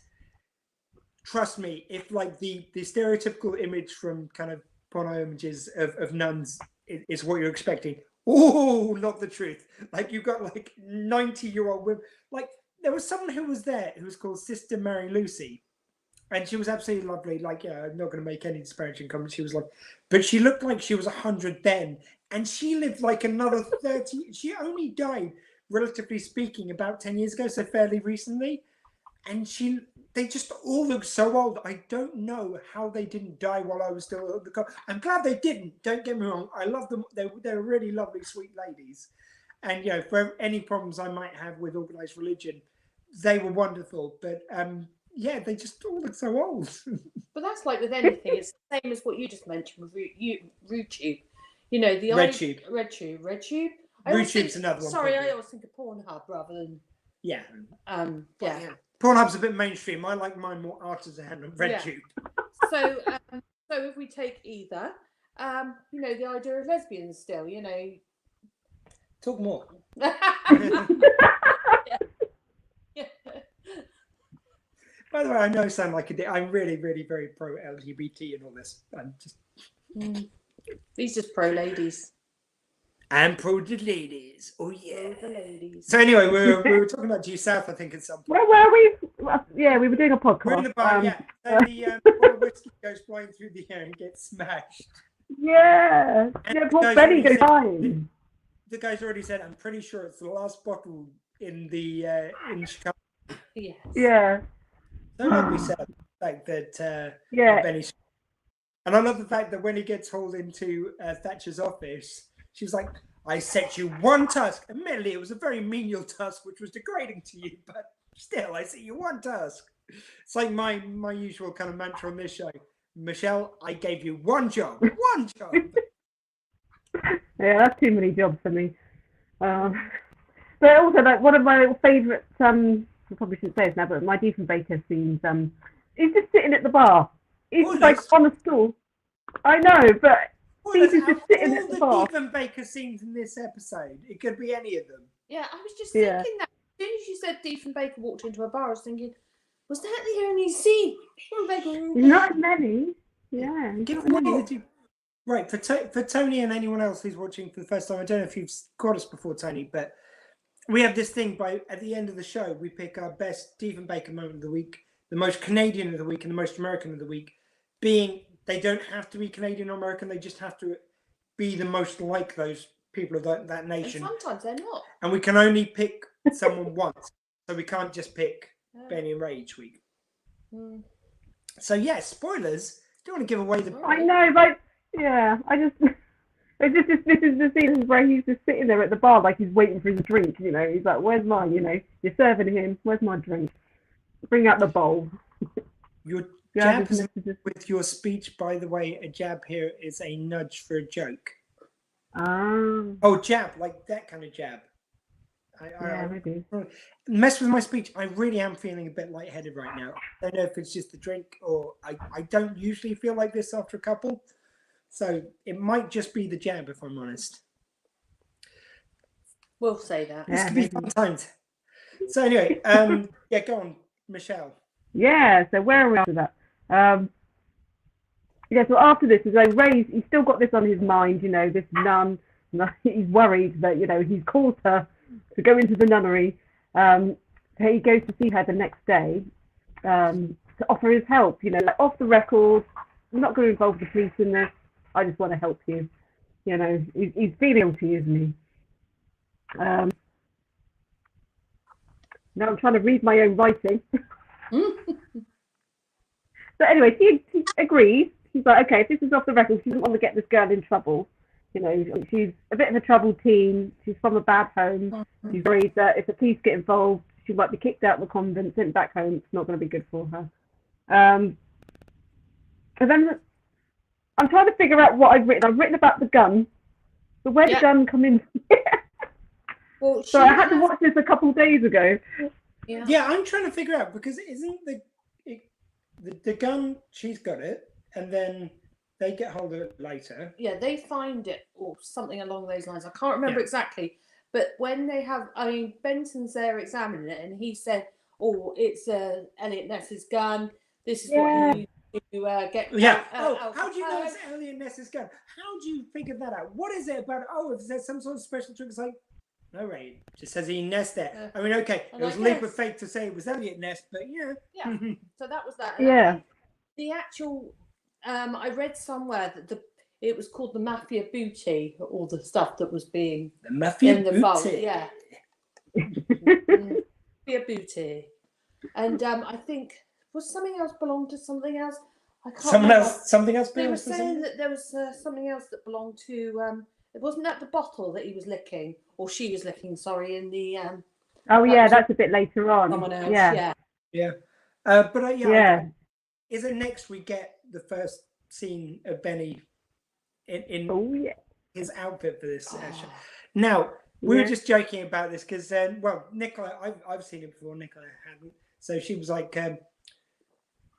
trust me, if like the stereotypical image from kind of porno images of nuns is what you're expecting. Oh, not the truth. Like you've got like 90-year-old women. Like there was someone who was there who was called Sister Mary Lucy. And she was absolutely lovely. Like, yeah, I'm not going to make any disparaging comments. She was like, but she looked like she was 100 then. And she lived like another 30. She only died, relatively speaking, about 10 years ago. So fairly recently. And they just all look so old. I don't know how they didn't die while I was still at the car. I'm glad they didn't. Don't get me wrong. I love them. They're really lovely, sweet ladies. And, you know, for any problems I might have with organized religion, they were wonderful. But, yeah, they just all look so old. But that's like with anything. It's the same as what you just mentioned with RootTube. You know, the RedTube. RedTube. RootTube's another one. Sorry, probably. I always think of Pornhub rather than Yeah. yeah. Pornhub's a bit mainstream. I like mine more artisan and RedTube. So if we take either, you know, the idea of lesbians still, you know. Talk more. By the way, I know I sound like a dick. I'm really, really very pro LGBT and all this. I'm just. He's just pro ladies. And pro the ladies. Oh yeah. Pro the ladies. So anyway, we were talking about Due South, I think, at some point. Where were we? Yeah, we were doing a podcast. We're in the bar, yeah. So the bottle of whiskey goes flying through the air and gets smashed. Yeah. And Yeah, the poor guy's Benny already goes said- fine. The guy's already said, I'm pretty sure it's the last bottle in the in Chicago. Yes. Yeah. So lovely said the fact that Yeah. Benny's. And I love the fact that when he gets hauled into Thatcher's office, she was like, I set you one task. Admittedly, it was a very menial task, which was degrading to you, but still, I set you one task. It's like my usual kind of mantra on this show. Michelle, I gave you one job. One job. Yeah, that's too many jobs for me. But also, like, one of my little favourite, I probably shouldn't say this now, but my Diefenbaker scenes, he's just sitting at the bar. He's just, like on a stool. I know, but he's just sitting at the bar. All the Diefenbaker scenes in this episode, it could be any of them. Yeah, I was just Yeah. thinking that as soon as you said Diefenbaker walked into a bar, I was thinking, was that the only scene? Diefenbaker. Not as many. Yeah. Give not me many. the right for Tony and anyone else who's watching for the first time. I don't know if you've caught us before, Tony, but we have this thing at the end of the show, we pick our best Diefenbaker moment of the week, the most Canadian of the week, and the most American of the week. Being they don't have to be Canadian or American, they just have to be the most like those people of that And nation. sometimes they're not. And we can only pick someone once, so we can't just pick Benny and Ray each week. Mm. So yeah, spoilers. Don't want to give away the. I know, but yeah, this is the scene where he's just sitting there at the bar like he's waiting for his drink, you know. He's like, where's mine, you know? You're serving him, where's my drink? Bring out the bowl. Your Yeah, jab just is- messages. with your speech, by the way, a jab here is a nudge for a joke. Ah, Oh, jab, like that kind of jab. yeah, maybe. Mess with my speech. I really am feeling a bit lightheaded right now. I don't know if it's just the drink or I don't usually feel like this after a couple. So it might just be the jab, if I'm honest. We'll say that. This Yeah, could be maybe. fun times. So anyway, yeah, go on, Michelle. Yeah, so where are we after that? Yeah, so after this, he's still got this on his mind, this nun. He's worried that, he's called her to go into the nunnery. So he goes to see her the next day to offer his help, off the record. I'm not going to involve the police in this. I just want to help you. He's feeling guilty, isn't he? Now I'm trying to read my own writing. So anyway, he agrees. He's like, okay, if this is off the record, she doesn't want to get this girl in trouble. She's a bit of a troubled teen. She's from a bad home. She's worried that if the police get involved, she might be kicked out of the convent, sent back home. It's not going to be good for her. And then I'm trying to figure out what I've written. I've written about the gun. So where did the gun come in? Well, so I had to watch this a couple of days ago. Yeah, I'm trying to figure out, because isn't the gun, she's got it, and then they get hold of it later. Yeah, they find it or something along those lines. I can't remember exactly. But when they have, Benson's there examining it, and he said, "Oh, it's Elliot Ness's gun. This is what you need to get." Yeah. How do you know it's Elliot Ness's gun? How do you figure that out? What is it about? Is there some sort of special trick? It's like, no, right. Just says he Ness there. Okay, it was a leap of faith to say it was Elliot Ness, but yeah. So that was that. Yeah. The actual, I read somewhere that it was called the Mafia Booty, all the stuff that was being the Mafia in the Booty. vault. Yeah. Mafia Booty, and I think was something else belonged to something else. I can't. Something else. They were saying that there was something else that belonged to. It wasn't that the bottle that he was licking, or she was licking. Sorry, in the. That's a bit later on. Someone else. Yeah. Is it next we get the first scene of Benny in his outfit for this session? Now we were just joking about this because Nicola, I've seen it before. Nicola hadn't, so she was like,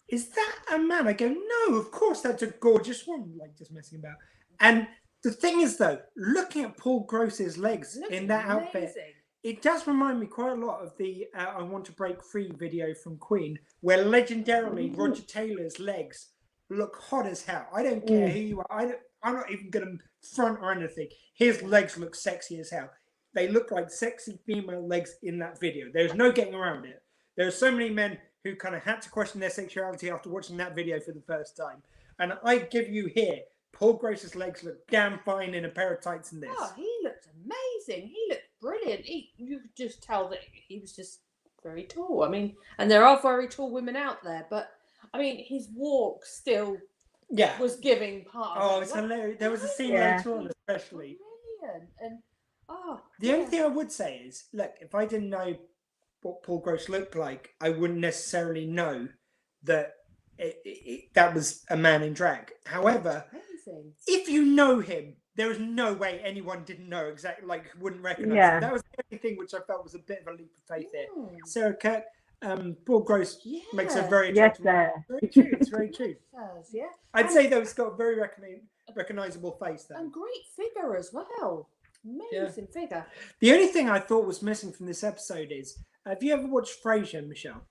"Is that a man?" I go, "No, of course that's a gorgeous woman." Like just messing about. And the thing is, though, looking at Paul Gross's legs in that outfit, it does remind me quite a lot of the "I Want to Break Free" video from Queen, where legendarily Roger Taylor's legs look hot as hell. I don't care who you are. I'm not even going to front or anything. His legs look sexy as hell. They look like sexy female legs in that video. There's no getting around it. There are so many men who kind of had to question their sexuality after watching that video for the first time. And I give you here, Paul Gross's legs look damn fine in a pair of tights in this. Oh, he looked amazing. He looked brilliant. You could just tell that he was just very tall. And there are very tall women out there, but his walk still was giving part of it. It's hilarious. There was a scene later on, especially. Brilliant. And the only thing I would say is, look, if I didn't know what Paul Gross looked like, I wouldn't necessarily know that that was a man in drag. However, if you know him, there is no way anyone didn't know exactly, wouldn't recognize him. That was the only thing which I felt was a bit of a leap of faith there. Sarah Kirk, Paul Gross makes a very attractive. Very true. It's very true. I'd say though, it's got a very recognizable face though. And great figure as well. Amazing figure. The only thing I thought was missing from this episode is, have you ever watched Frasier, Michelle?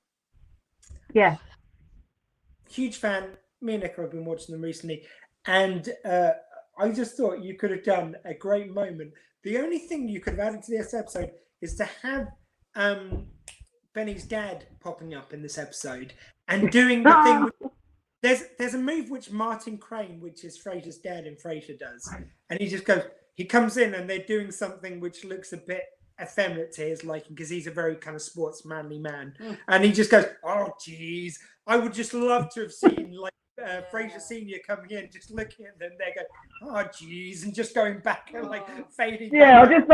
Yeah. Huge fan. Me and Nicola have been watching them recently, and I just thought you could have done a great moment. The only thing you could have added to this episode is to have Benny's dad popping up in this episode and doing the thing. There's a move which Martin Crane, which is Frasier's dad in Frasier, does, and he just goes. He comes in and they're doing something which looks a bit effeminate to his liking because he's a very kind of sports manly man, and he just goes, "Oh, geez, I would just love to have seen Frasier Senior coming in, just looking at them, they go, oh, geez, and just going back and fading. Yeah, or just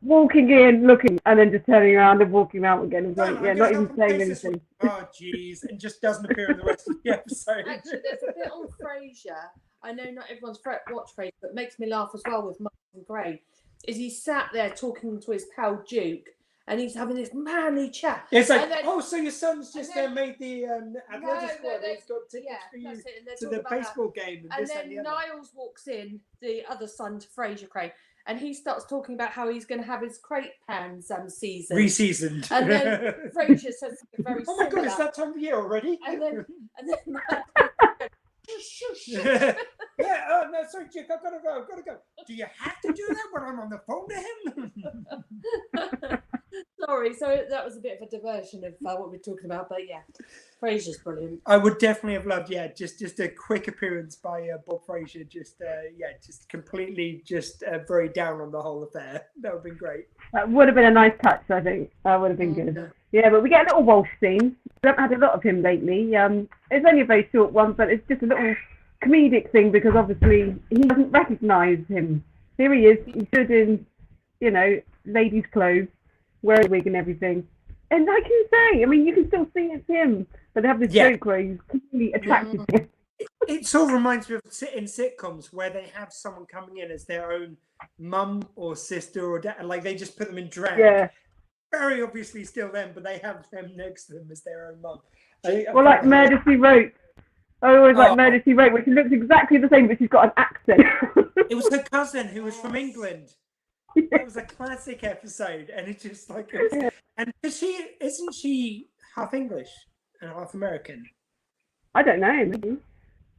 walking in, looking, and then just turning around and walking out again. Not even saying anything. Oh, geez, and just doesn't appear in the rest of the episode. Actually, there's a bit on Frasier. I know not everyone's watched Frasier, but it makes me laugh as well with Martin Gray. Is he sat there talking to his pal Duke, and he's having this manly chat. It's like, so your son's just made the Atlanta squad. He's got tickets for you to the baseball game. And then Niles walks in, the other son to Frasier Crane, and he starts talking about how he's going to have his crate pans seasoned. Reseasoned. And then Frasier says something very oh my similar. God, it's that time of year already. And then shush. Yeah, oh no, sorry, Chick, I've got to go. Do you have to do that when I'm on the phone to him? Sorry, so that was a bit of a diversion of what we're talking about, but yeah, Frasier's brilliant. I would definitely have loved, just a quick appearance by Bob Frasier, just completely, very down on the whole affair. That would have been great. That would have been a nice touch, I think. That would have been good. Yeah, but we get a little Walsh scene. We haven't had a lot of him lately. It's only a very short one, but it's just a little comedic thing because obviously he doesn't recognise him. Here he is. He stood in, ladies' clothes, wearing a wig and everything. And I can say, I mean, you can still see it's him, but they have this joke where he's completely attracted to him. It sort of reminds me of in sitcoms where they have someone coming in as their own mum or sister or dad, like they just put them in drag. Yeah. Very obviously still them, but they have them next to them as their own mum. Well, like Murder She Wrote. I always like Murder She Wrote, which looks exactly the same, but she's got an accent. It was her cousin who was from England. It was a classic episode, and it's just like, and isn't she half English and half American? I don't know. Maybe.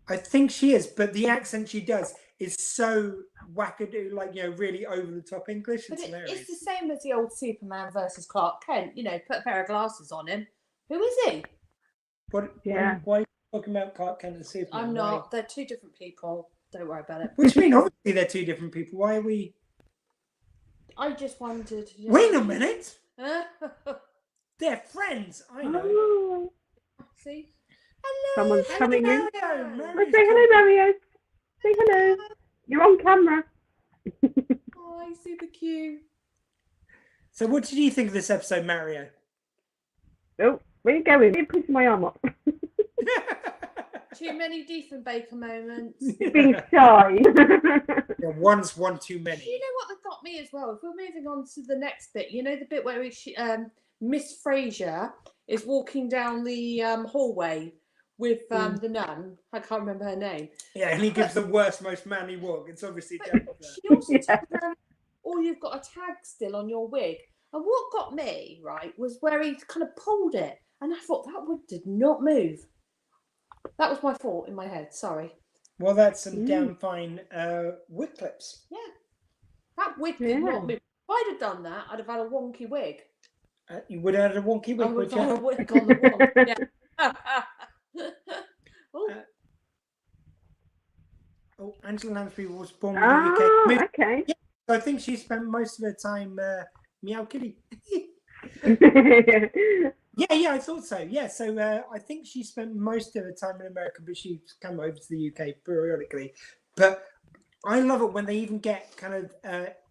I think she is, but the accent she does is so wackadoo, really over the top English. It's hilarious. It's the same as the old Superman versus Clark Kent. Put a pair of glasses on him. Who is he? What? Yeah. Why are you talking about Clark Kent and Superman? I'm not. They're two different people. Don't worry about it. What do you mean? Obviously, they're two different people. Why are we? I just wondered. Wait a minute. They're friends. I know. See? Hello. Someone's coming in. Mario. Say hello, Mario. Say hello. You're on camera. Oh, he's super cute. So, what did you think of this episode, Mario? Oh, where are you going? You're pushing my arm up. Too many Diefenbaker moments. Being shy. One's one too many. You know what that got me as well? If we're moving on to the next bit, the bit where Miss Frasier is walking down the hallway with the nun. I can't remember her name. Yeah, and he gives the worst, most manly walk. It's obviously Jennifer. She also turns around, you've got a tag still on your wig. And what got me, right, was where he kind of pulled it. And I thought, that wig did not move. That was my fault in my head. Sorry. Well, that's some damn fine wig clips. Yeah. That wig did not move. If I'd have done that, I'd have had a wonky wig. You would have had a wonky wig, I would would have you? had a wig on the wall. Yeah. Angela Lansbury was born in the UK. Okay. Yeah, so I think she spent most of her time meow kitty. Yeah, I thought so. Yeah, so I think she spent most of her time in America, but she's come over to the UK periodically. But I love it when they even get kind of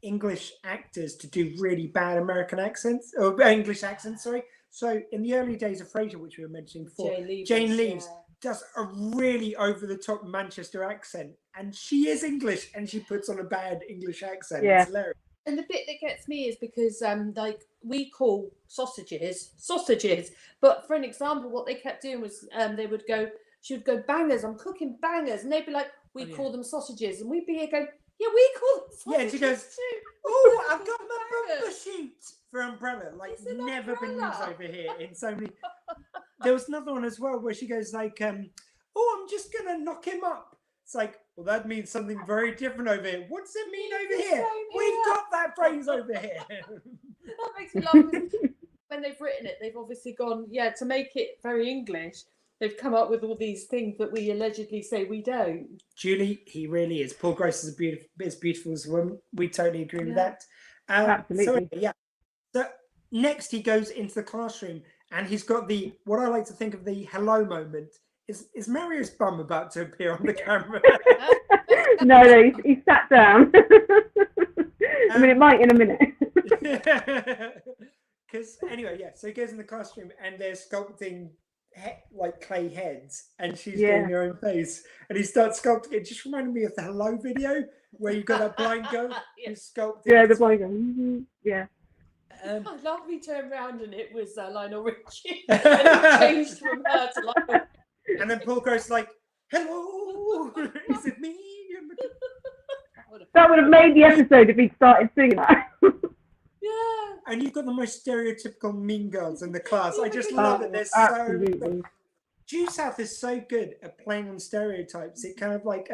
English actors to do really bad American accents, or English accents, sorry. So in the early days of Frasier, which we were mentioning before, Jane Leeves does a really over-the-top Manchester accent, and she is English, and she puts on a bad English accent. Yeah. It's hilarious. And the bit that gets me is because we call sausages, but for an example, what they kept doing was she would go, bangers, I'm cooking bangers, and they'd be like, we call them sausages, and we'd be here going, yeah, we call them sausages. Yeah, and she goes, too. oh, I've got my bumper shoot for umbrella. Like, never been used over here in so many. There was another one as well where she goes like, oh, I'm just going to knock him up. It's like, well, that means something very different over here. What does it mean over here? We've got that phrase over here. That makes me laugh. When they've written it, they've obviously gone, to make it very English. They've come up with all these things that we allegedly say we don't. Julie, he really is. Paul Gross is as beautiful as a woman. We totally agree with that. Absolutely. So next he goes into the classroom and he's got what I like to think of the hello moment. Is Mario's bum about to appear on the camera? No, he sat down. I mean, it might in a minute. Because anyway, so he goes in the classroom and they're sculpting clay heads, and she's doing her own face, and he starts sculpting. It just reminded me of the Hello video where you've got that blind girl who's sculpting. Yeah, the blind girl. Yeah. I love he turned around and it was Lionel Richie, and it changed from her to Lionel. And then Paul Gross like, hello, is it me? That would have That would have made the episode if he'd started singing that. Yeah. And you've got the most stereotypical mean girls in the class. I just Oh, love it. They're so. Absolutely. Due South is so good at playing on stereotypes. It kind of like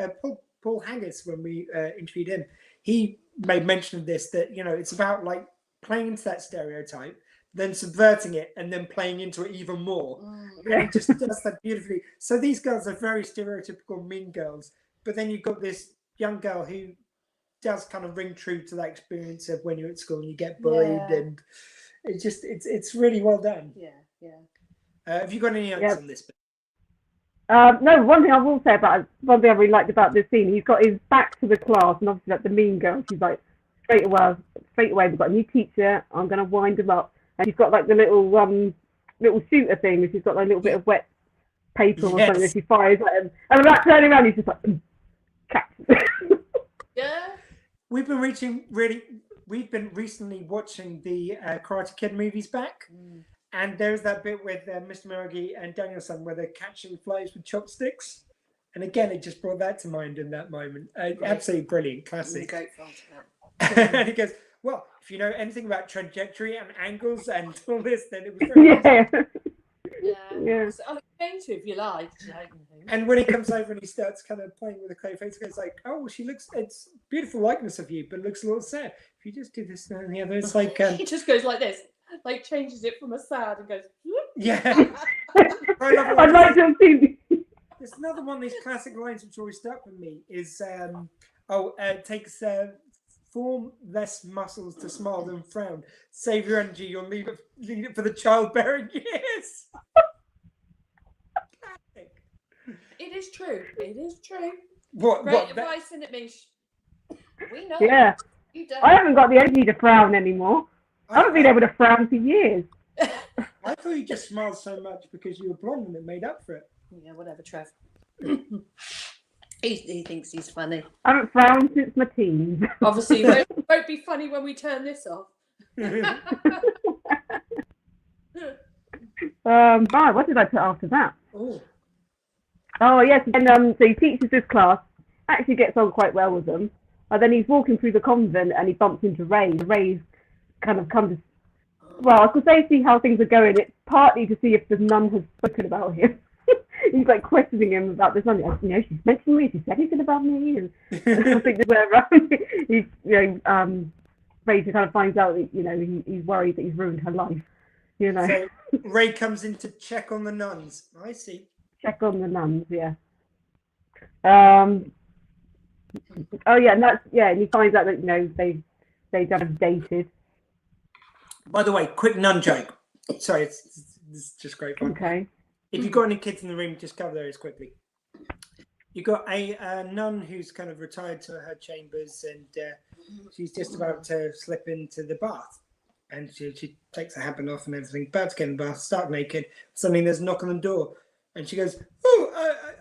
Paul Haggis, when we interviewed him, he made mention of this, that, you know, it's about like playing into that stereotype, then subverting it, and then playing into it even more. And he just does that beautifully. So these girls are very stereotypical mean girls, but then you've got this young girl who does kind of ring true to that experience of when you're at school and you get bullied, and it's really well done. Yeah. Have you got any notes on this? No, one thing I will say one thing I really liked about this scene, he's got his back to the class, and obviously like the mean girl, she's like, straight away, we've got a new teacher, I'm going to wind him up. And she's got like the little shooter thing, and she's got like a little bit of wet paper or something that she fires at him. And without turning around, he's just like, cat. Yeah. We've been recently watching the Karate Kid movies back, and there's that bit with Mr. Miyagi and Daniel-san where they're catching flies with chopsticks, and again, it just brought that to mind in that moment. Absolutely brilliant, classic. And he goes, "Well, if you know anything about trajectory and angles and all this, then it was very Yeah. So I'll explain to you if you like. And when he comes over and he starts kind of playing with the clay face, it's like, oh, it's beautiful likeness of you, but it looks a little sad. If you just do this and the other, it's like he just goes like this, like changes it from a sad and goes. Yeah. I'd like to have seen. There's another one of these classic lines which always stuck with me is, takes form less muscles to smile than frown. Save your energy, you'll leave it for the childbearing years. It is true. It is true. What advice, isn't it, Mish? We know. Yeah. You don't. I haven't got the energy to frown anymore. I haven't been able to frown for years. I thought you just smiled so much because you were blonde and it made up for it. Yeah, whatever, Trev. He thinks he's funny. I haven't frowned since my teens. Obviously, it won't be funny when we turn this off. What did I put after that? Oh. Oh yes, and so he teaches this class, actually gets on quite well with them. And then he's walking through the convent and he bumps into Ray. Ray's kind of come to, well, I could say see how things are going. It's partly to see if the nun has spoken about him. He's like questioning him about this nun. You know, she's mentioned me. She said anything about me. And I think that's where he's, Ray kind of finds out that, he's worried that he's ruined her life. So Ray comes in to check on the nuns. I see. Check on the nuns, yeah. And he finds out that they kind of dated. By the way, quick nun joke. Sorry, it's just great fun. Okay. If you've got any kids in the room, just cover those quickly. You've got a nun who's kind of retired to her chambers, and she's just about to slip into the bath. And she takes her habit off and everything, about to get in the bath, start naked. Suddenly there's a knock on the door. And she goes, "Oh,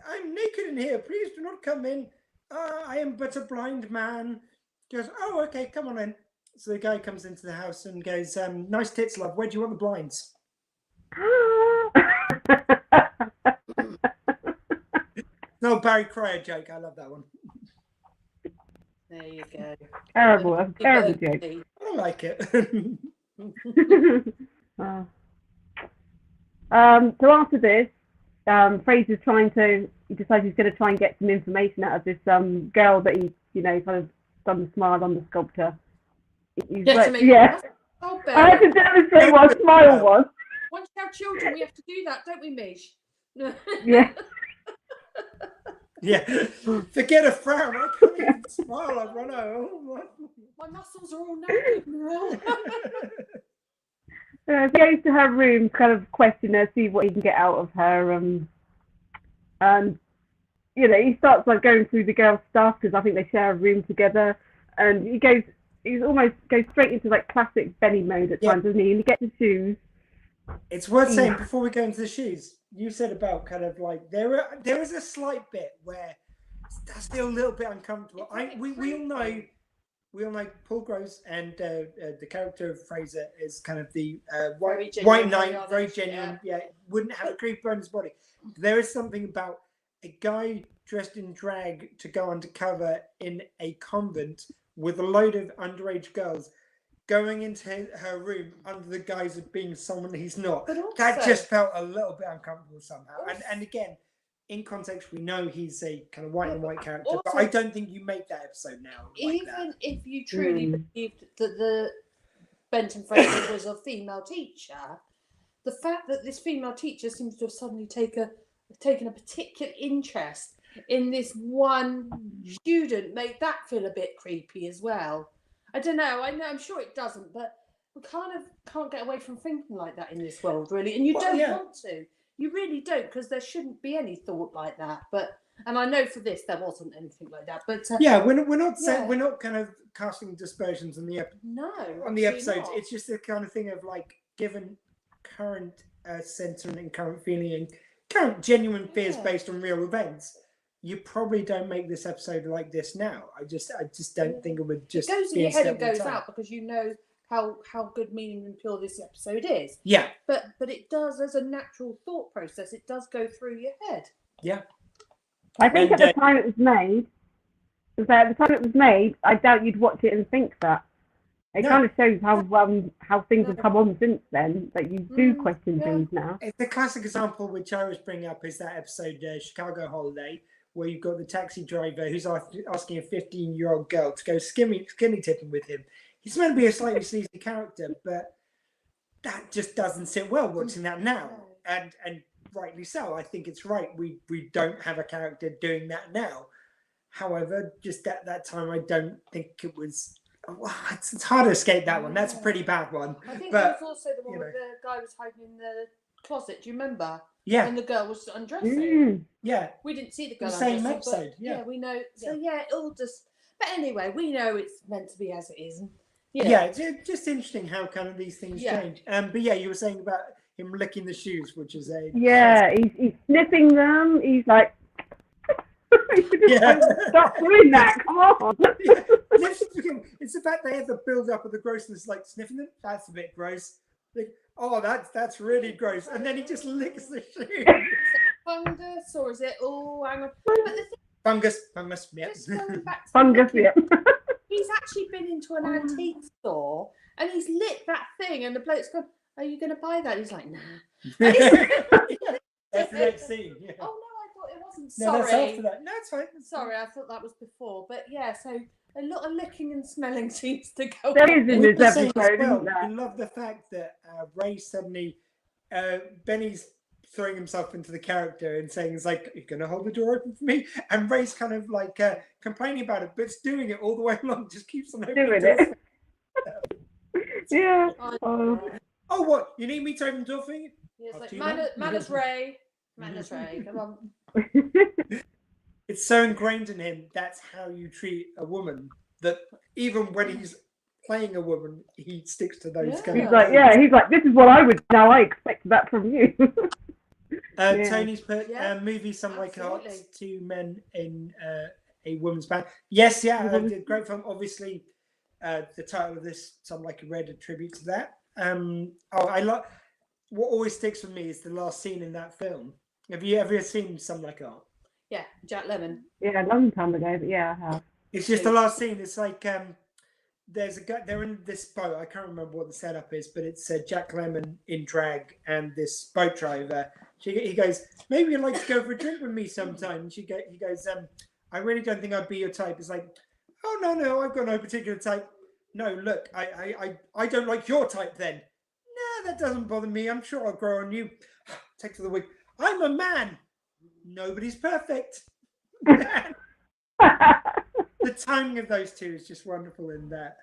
I'm naked in here. Please do not come in. I am but a blind man." She goes, "Oh, okay, come on in." So the guy comes into the house and goes, "Nice tits, love. Where do you want the blinds?" No, Barry Cryer joke. I love that one. There you go. Terrible. That's a terrible joke. I like it. So after this, Fraser's he decides he's going to try and get some information out of this girl that he, kind of done the smile on the sculptor. I had to demonstrate what a smile was. Once you have children, we have to do that, don't we, Mish? Yeah. Yeah. Forget a frown. I can't even smile. I run out. My muscles are all naked now. He goes to her room, kind of question her, see what he can get out of her, and he starts like going through the girl's stuff because I think they share a room together, and he almost goes straight into like classic Benny mode at times, doesn't he? And he gets his shoes. It's worth saying before we go into the shoes, you said about kind of like there is a slight bit where that's still a little bit uncomfortable. We all know Paul Gross and the character of Fraser is kind of the white knight, very genuine. Yeah, wouldn't have a creep on his body. There is something about a guy dressed in drag to go undercover in a convent with a load of underage girls going into her room under the guise of being someone he's not. But also, That just felt a little bit uncomfortable somehow. And again, in context, we know he's a kind of white and white character, but also, I don't think you make that episode now. Like even that. if you truly believed that the Benton Fraser was a female teacher, the fact that this female teacher seems to have suddenly taken a particular interest in this one student made that feel a bit creepy as well. I don't know. I'm sure it doesn't, but we kind of can't get away from thinking like that in this world, really. And you don't want to. You really don't, because there shouldn't be any thought like that. And I know for this there wasn't anything like that. But we're not saying, we're not kind of casting dispersions on the episodes. Not. It's just the kind of thing of like, given current sentiment and current feeling and current genuine fears based on real events, you probably don't make this episode like this now. I just don't think it would just it goes in be your head and goes time. out, because you know how good, meaning and pure this episode is. Yeah. But it does, as a natural thought process, it does go through your head. Yeah. I think at the time it was made, I doubt you'd watch it and think that. It kind of shows how things have come on since then, that you do question things now. It's the classic example which I always bring up is that episode Chicago Holiday, where you've got the taxi driver who's asking a 15-year-old girl to go skinny tipping with him. He's meant to be a slightly sleazy character, but that just doesn't sit well watching that now. And rightly so. I think it's right. We don't have a character doing that now. However, just at that time, I don't think it was. It's hard to escape that one. That's a pretty bad one. I think but, there was also the one where the guy was hiding in the closet. Do you remember? Yeah. And the girl was undressing. Yeah. We didn't see the girl. The same undressing, episode. Yeah, we know. So it all just. But anyway, we know it's meant to be as it is. It's just interesting how kind of these things change. But you were saying about him licking the shoes, which is a he's sniffing them. He's like, stop doing that! Come on. It's the fact they have the build up of the grossness, like sniffing them. That's a bit gross. Like, that's really gross. And then he just licks the shoe. Fungus, or is it? Oh, hang on. Fungus. Yeah. Fungus. Yeah. He's actually been into an antique store and he's lit that thing, and the bloke's gone, "Are you going to buy that?" He's like, "Nah." That's the next scene. Yeah. Oh no, I thought it wasn't. No, Sorry. that's after that. No, it's fine. Sorry, I thought that was before. But so a lot of licking and smelling seems to go. There is in this episode, isn't there? I love the fact that Ray suddenly, Benny's throwing himself into the character and saying, "It's like, you're going to hold the door open for me?" And Ray's kind of like complaining about it, but it's doing it all the way along. Just keeps on opening the door. Yeah. Oh, what? You need me to open the door for you? Yeah, it's like, manners Ray. Manners Ray, come on. It's so ingrained in him. That's how you treat a woman. That even when he's playing a woman, he sticks to those kind of things. He's like, this is what I would now. I expect that from you. Tony's put movie Some Like Hearts, 2 men in a woman's band. Yes, great film. Obviously, the title of this, Some Like a Red, a tribute to that. I love. What always sticks with me is the last scene in that film. Have you ever seen Some Like Art? Yeah, Jack Lemmon. Yeah, a long time ago, but I have. It's just the last scene. It's like there's a guy. They're in this boat. I can't remember what the setup is, but it's Jack Lemmon in drag and this boat driver. He goes, "Maybe you'd like to go for a drink with me sometime." And he goes, "I really don't think I'd be your type." It's like, "Oh no, I've got no particular type." No, look, I don't like your type then. No, that doesn't bother me. I'm sure I'll grow on you. Take to the wig. I'm a man. Nobody's perfect. The timing of those two is just wonderful in that.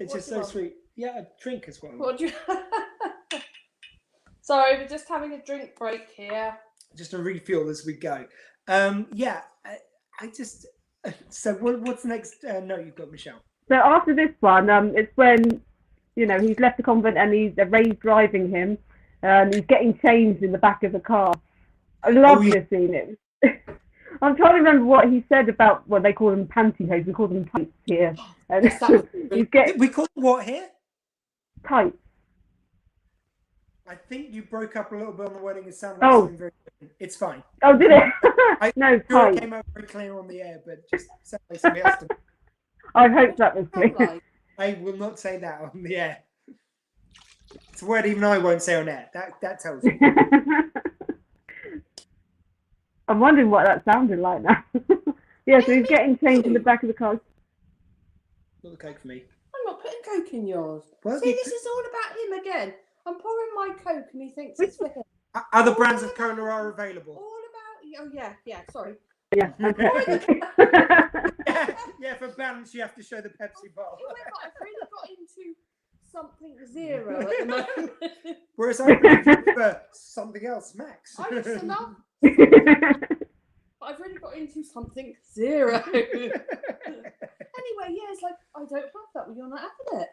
It's just so sweet. Yeah, a drink as well. What do you... Sorry, we're just having a drink break here. Just a refuel as we go. I just... So what's the next note you've got, Michelle? So after this one, it's when, he's left the convent and Ray's driving him, and he's getting changed in the back of the car. I love this scene. I'm trying to remember what he said about what they call them pantyhose. We call them tights here. And we call them what here? Tights. I think you broke up a little bit on the wedding. It sounded like something very different. It's fine. Oh, did it? No, sure it tight. came out very clear on the air, but just somebody else to. I hope that was Sound clear. like? I will not say that on the air. It's a word even I won't say on air. That tells you. I'm wondering what that sounded like now. Yeah, so he's getting changed in the back of the car. Not the Coke for me. I'm not putting Coke in yours. Well, See, you this is all about him again. I'm pouring my Coke and he thinks it's for him. Other brands of cola are available. All about... Oh, yeah, sorry. Yeah, okay. Yeah, for balance, you have to show the Pepsi bottle. However, I've really got into something zero at the moment. Whereas I prefer something else, Max. I used to love... But I've really got into something zero. Anyway, yeah, it's like, I don't have that. Well, you're not having it.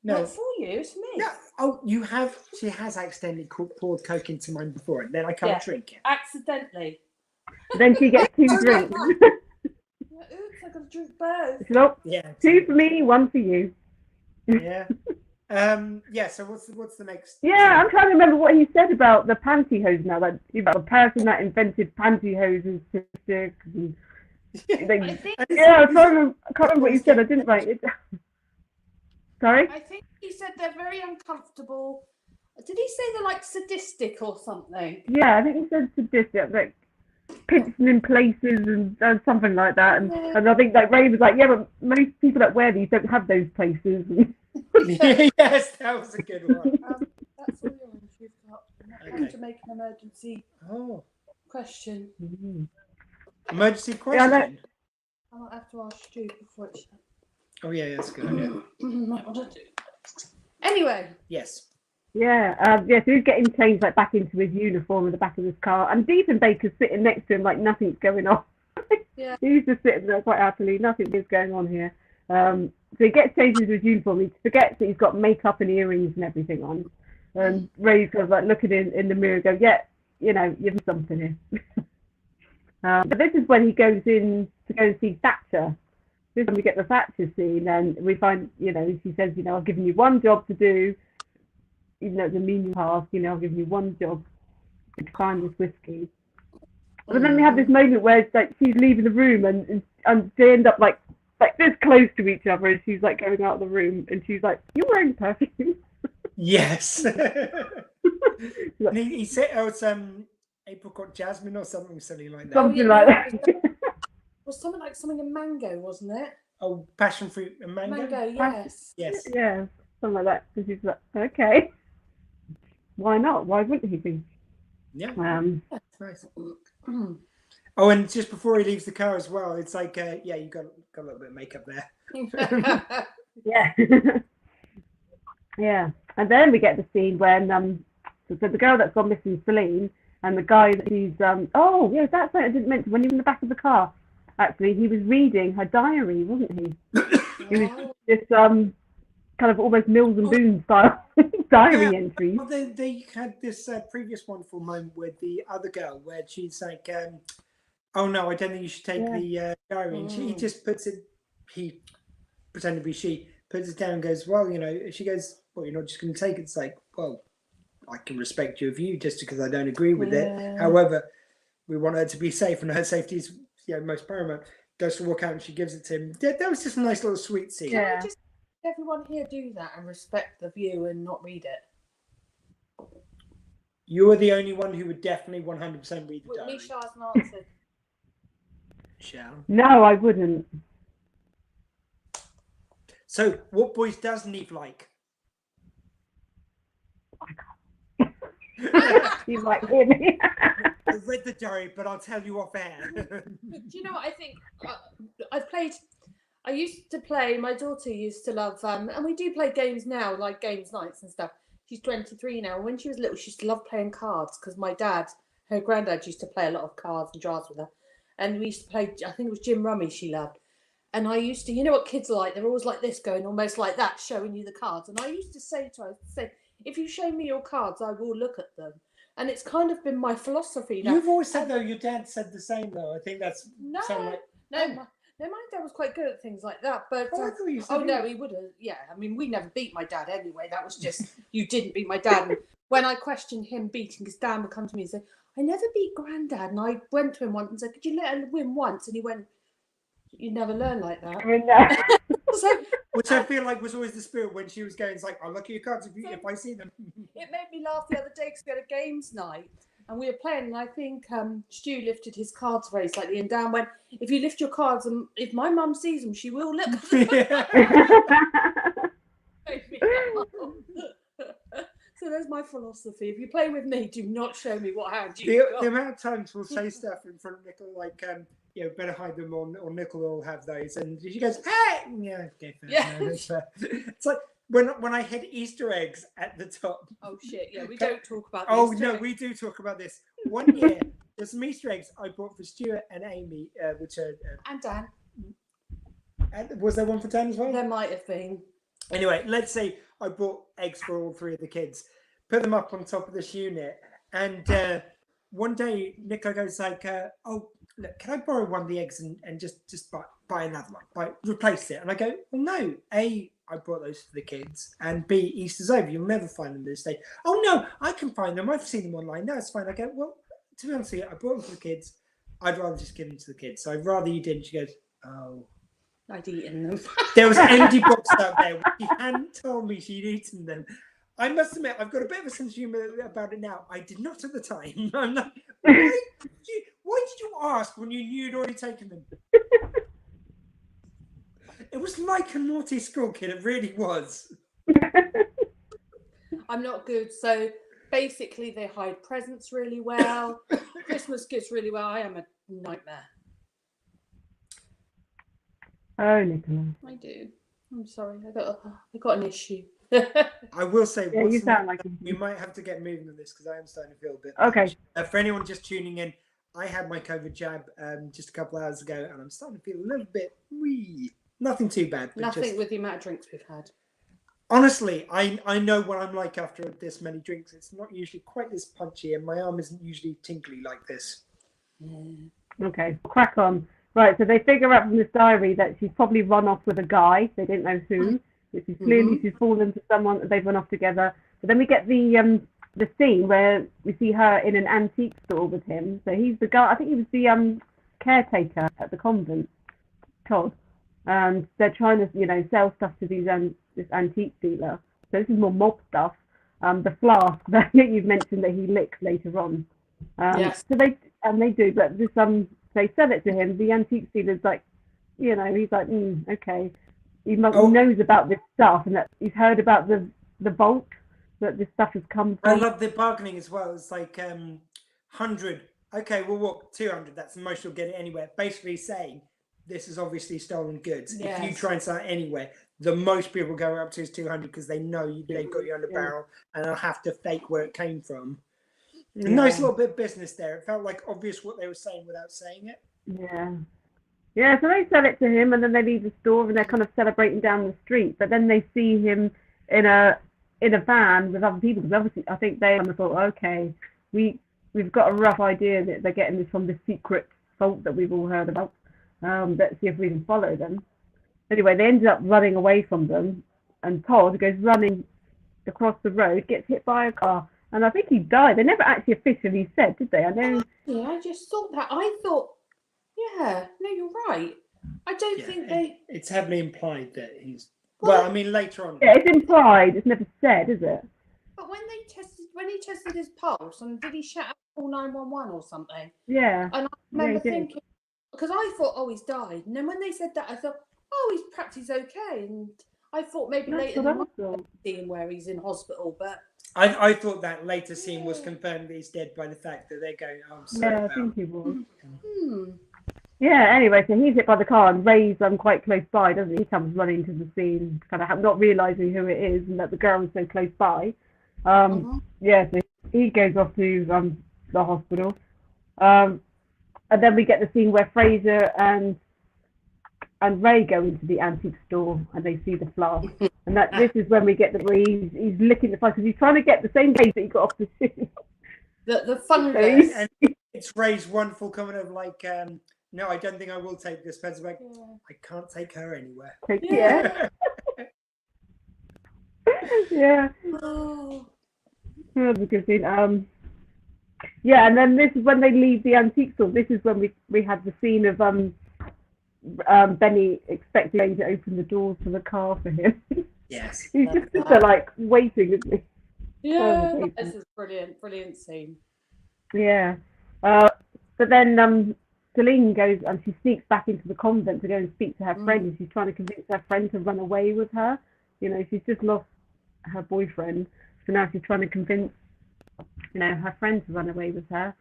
No. Not for you, it's for me. Yeah. Oh, you have. She has accidentally poured Coke into mine before, and then I can't drink it. Accidentally. Then she gets 2 drinks. Oops, I got to drink both. Nope. Yeah. 2 for me, 1 for you. Yeah. Yeah. So what's the next? Yeah, I'm trying to remember what he said about the pantyhose now. Like about the person that invented pantyhoses. I think, Yeah, I can't remember what he said. I didn't write it. Sorry? I think he said they're very uncomfortable. Did he say they're like sadistic or something? Yeah, I think he said sadistic, like pinching in places and something like that. And I think like Ray was like, yeah, but most people that wear these don't have those places. Yes, that was a good one. That's all yours. You've got. I'm going to make an emergency question. Emergency question. I might have to ask Stu before it's shut. Oh yeah, that's a good idea. Might want to do. Anyway. Yes. Yeah, so he's getting changed like back into his uniform in the back of his car, and Diefenbaker's sitting next to him like nothing's going on. Yeah. He's just sitting there quite happily, nothing is going on here. So he gets changed into his uniform. He forgets that he's got makeup and earrings and everything on. And Ray's kind of like looking in the mirror, go, yeah, you know, you've done something here. But this is when he goes in to go and see Thatcher. This is when we get the Thatcher scene, and we find, you know, she says, you know, I've given you one job to do, even though it's a menial task, you know, I've given you one job to find this whiskey. But then we have this moment where it's like she's leaving the room and they end up like this close to each other, and she's like going out of the room, and she's like, "You're wearing perfume." Yes. And he said, "Oh, it's apricot jasmine or something silly like that." Something like that. It was something in mango, wasn't it? Oh, passion fruit and mango. Mango, yes. Yes. Yeah, something like that. And she's like, "Okay, why not? Why wouldn't he be?" Yeah. That's nice. Oh, and just before he leaves the car as well, it's like, yeah, you got a little bit of makeup there. Yeah. Yeah. And then we get the scene when so the girl that's gone missing, Celine, and the guy that he's oh yeah, that's what I didn't mention. When he was in the back of the car, actually, he was reading her diary, wasn't he? He was this kind of almost Mills and Boon style diary entries. Well, they had this previous wonderful moment with the other girl where she's like, oh no, I don't think you should take the diary. And he just puts it, he pretended to be she, puts it down and goes, well, you know, she goes, well, you're not just going to take it. It's like, well, I can respect your view just because I don't agree with it. However, we want her to be safe, and her safety is most paramount. Goes to walk out and she gives it to him. That was just a nice little sweet scene. Can I just everyone here do that and respect the view and not read it? You are the only one who would definitely 100% read the diary. Nisha hasn't answered. Shall. No, I wouldn't. So, what boys does Neve like? You might hear me. I read the diary, but I'll tell you off air. Do you know what I think? I used to play, my daughter used to love, and we do play games now, like games nights and stuff. She's 23 now. When she was little, she used to love playing cards because her granddad used to play a lot of cards and drafts with her. And we used to play, I think it was Jim Rummy she loved. And I used to, you know what kids are like? They're always like this, going almost like that, showing you the cards. And I used to say to her, if you show me your cards, I will look at them. And it's kind of been my philosophy. You've always said, though, your dad said the same, though. I think that's... No, my dad was quite good at things like that. But I thought you said no, he would have. Yeah, I mean, we never beat my dad anyway. That was just you didn't beat my dad. And when I questioned him beating, because Dan would come to me and say, "I never beat Granddad," and I went to him once and said, "Could you let him win once?" And he went, "You never learn like that." I mean, no. So, Which I feel like was always the spirit when she was going. It's like, I'll look at your cards if I see them. it made me laugh the other day because we had a games night and we were playing, and I think Stu lifted his cards very slightly, and Dan went, "If you lift your cards, and if my mum sees them, she will look." So there's my philosophy. If you play with me, do not show me what hand you got. The amount of times we'll say stuff in front of Nicola, like, better hide them, or Nicola will have those, and she goes, "Hey!" Yeah, okay, fair. Yeah. No, that's fair. It's like when I had Easter eggs at the top. Oh shit! Yeah, we don't talk about. Oh Easter no, eggs. we do talk about this. One year, there's some Easter eggs I bought for Stuart and Amy, which are. And Dan. Was there one for Dan as well? There might have been. Anyway, let's say I bought eggs for all three of the kids, put them up on top of this unit, and one day Nicola goes like, "Oh, look, can I borrow one of the eggs and just buy another one, replace it?" And I go, "Well, no. A, I bought those for the kids, and B, Easter's over. You'll never find them this day." "Oh no, I can find them. I've seen them online. No, it's fine." I go, "Well, to be honest with you, I bought them for the kids. I'd rather just give them to the kids. So I'd rather you didn't." She goes, "Oh." I'd eaten them. There was an empty box out there. She hadn't told me she'd eaten them. I must admit, I've got a bit of a sense of humor about it now. I did not at the time. I'm like, why did you ask when you knew you'd already taken them? It was like a naughty school kid. It really was. I'm not good. So basically, they hide presents really well. Christmas gifts really well. I am a nightmare. Oh, Nicola. I do. I'm sorry. I got an issue. I will say, Yeah, you sound like we might have to get moving on this because I am starting to feel a bit. Okay. For anyone just tuning in, I had my COVID jab just a couple hours ago, and I'm starting to feel a little bit wee. Nothing too bad. But Nothing with the amount of drinks we've had. Honestly, I know what I'm like after this many drinks. It's not usually quite this punchy, and my arm isn't usually tingly like this. Okay, crack on. Right, so they figure out from this diary that she's probably run off with a guy. They didn't know who. Which is clearly she's fallen for someone. They've run off together. But then we get the scene where we see her in an antique store with him. So he's the guy. I think he was the caretaker at the convent, Todd. And they're trying to sell stuff to this antique dealer. So this is more mob stuff. The flask that you've mentioned that he licks later on. Yes. So they do, but this they sell it to him. The antique dealer's like, he's like, okay. He knows about this stuff, and that he's heard about the vault that this stuff has come from. I love the bargaining as well. It's like 100. Okay, well, what 200? That's the most you'll get it anywhere. Basically saying this is obviously stolen goods. Yes. If you try and sell it anywhere, the most people go up to is 200 because they know they've got you under barrel, and they'll have to fake where it came from. Yeah. Nice little bit of business there. It felt like obvious what they were saying without saying it. Yeah, so they sell it to him, and then they leave the store, and they're kind of celebrating down the street. But then they see him in a van with other people, because obviously I think they kind of thought, okay, we've got a rough idea that they're getting this from the secret vault that we've all heard about. Let's see if we can follow them. Anyway, they ended up running away from them, and Todd goes running across the road, gets hit by a car, and I think he died. They never actually officially said, did they? I know. Yeah, I just thought that. I thought, yeah, no, you're right. I don't think they. It's heavily implied that he's. Well, I mean, later on. Yeah, it's implied. It's never said, is it? But when he tested his pulse, and did he shout out call 911 or something? Yeah. And I remember thinking, because I thought, oh, he's died. And then when they said that, I thought, oh, perhaps he's okay. And I thought maybe later they might see him where he's in hospital, but. I thought that later scene was confirmed that he's dead by the fact that they're going, oh, I'm sorry. Yeah, I think he was. Yeah, anyway, so he's hit by the car, and Ray's quite close by, doesn't he? He comes running to the scene, kind of not realising who it is and that the girl is so close by. Yeah, so he goes off to the hospital. And then we get the scene where Fraser and Ray go into the antique store, and they see the flask. And this is when we get he's licking the flask, because he's trying to get the same case that he got off the shoe. The fungus. And it's Ray's wonderful comment of like, No, I don't think I will take this. Spencer's like, Yeah. I can't take her anywhere. Yeah. Yeah. Oh. That's a good thing. Yeah, and then this is when they leave the antique store. This is when we had the scene of Benny expecting Jane to open the doors to the car for him. Yes. He's just there, like waiting, isn't he? Yeah, Oh, this is brilliant scene. Yeah. But then Celine goes and she sneaks back into the convent to go and speak to her friend, and she's trying to convince her friend to run away with her. You know, she's just lost her boyfriend, so now she's trying to convince, you know, her friend to run away with her.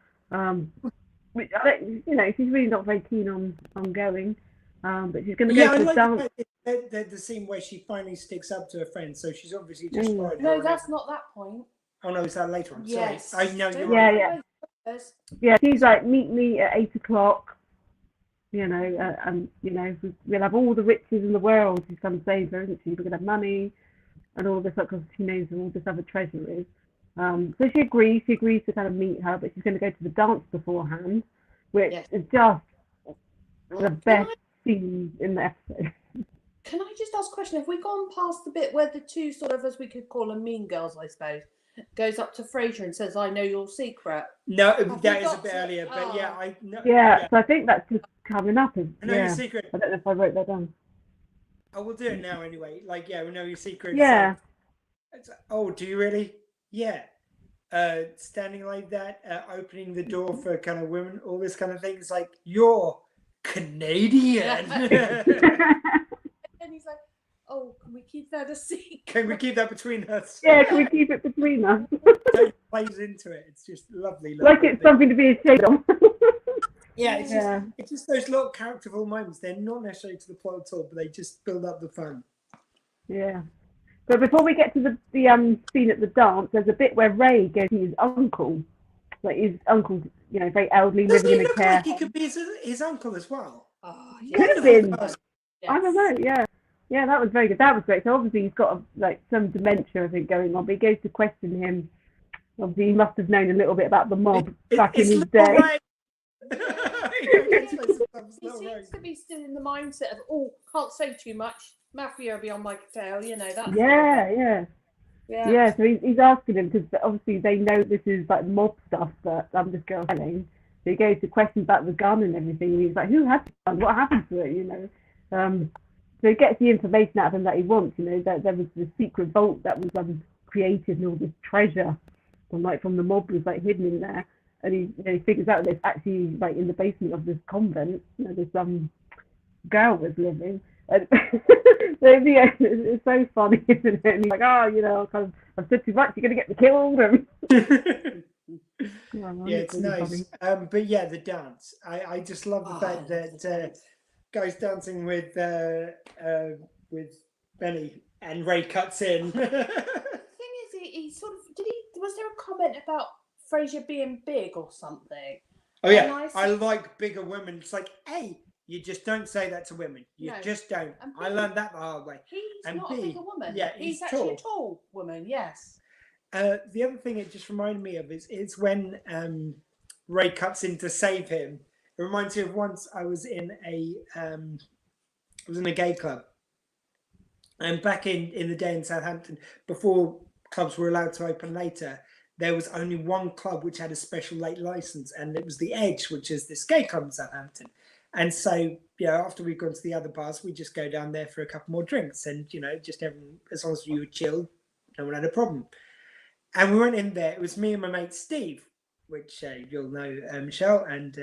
Which I don't, you know, she's really not very keen on going. But she's going to go to the dance. The scene where she finally sticks up to her friend, so she's obviously just followed her. No, that's not that point. Oh no, is that later on? Yes. Sorry. I know you're right. Yeah. Yeah, she's like, meet me at 8 o'clock. You know, and you know, we'll have all the riches in the world. She's come to save her, isn't she? We're going to have money and all this, because she knows where all this other treasure is. So she agrees to kind of meet her, but she's going to go to the dance beforehand, which is just the best scene in the episode. Can I just ask a question? Have we gone past the bit where the two sort of, as we could call them, mean girls, I suppose, goes up to Frasier and says, "I know your secret"? No, that is a bit earlier, but yeah, I know. Yeah, so I think that's just coming up. I know your secret. I don't know if I wrote that down. Oh, we'll do it now anyway. Like, yeah, we know your secret. Yeah. Oh, do you really? Yeah. Standing like that, opening the door for kind of women, all this kind of thing. It's like, you're Canadian. And he's like, "Oh, can we keep that a secret? Can we keep that between us?" Yeah, can we keep it between us? It plays into it. It's just lovely. Like it's something to be ashamed of. Yeah, it's just those little characterful moments. They're not necessarily to the plot at all, but they just build up the fun. Yeah. But before we get to the scene at the dance, there's a bit where Ray goes to his uncle. Like his uncle, you know, very elderly, living in a care home. He could be his uncle as well. Oh, Could have been. Yes. I don't know. Yeah, yeah, that was very good. That was great. So obviously he's got like some dementia, I think, going on. But he goes to question him. Obviously, he must have known a little bit about the mob back in his day. He seems to be still in the mindset of, "Oh, can't say too much. Mafia will be on my tail," you know. That. Yeah. So he's asking him, because obviously they know this is like mob stuff that this girl's telling. So he goes to question about the gun and everything. And he's like, "Who had the gun? What happened to it?" You know. So he gets the information out of him that he wants. You know, that there was this secret vault that was created, and all this treasure from the mob was like hidden in there. And he figures out that it's actually like in the basement of this convent. You know, this girl was living. And it's so funny, isn't it? And he's like, "Oh, you know, I've said too much. You're gonna get me killed." Yeah, it's nice. But yeah, the dance. I just love the fact that guy's dancing with Benny and Ray cuts in. The thing is, he sort of was there a comment about Frasier being big or something? Oh yeah, I like bigger women. It's like, hey, you just don't say that to women. You just don't. I learned that the hard way. He's not a bigger woman. Yeah, he's actually a tall woman. Yes. The other thing it just reminded me of is when Ray cuts in to save him. It reminds me of once I was in a gay club, and back in the day in Southampton, before clubs were allowed to open later, there was only one club which had a special late license, and it was the Edge, which is this gay club in Southampton. And so, after we've gone to the other bars, we just go down there for a couple more drinks, and just everyone, as long as you were chilled, no one had a problem. And we went in there. It was me and my mate Steve, which you'll know, Michelle and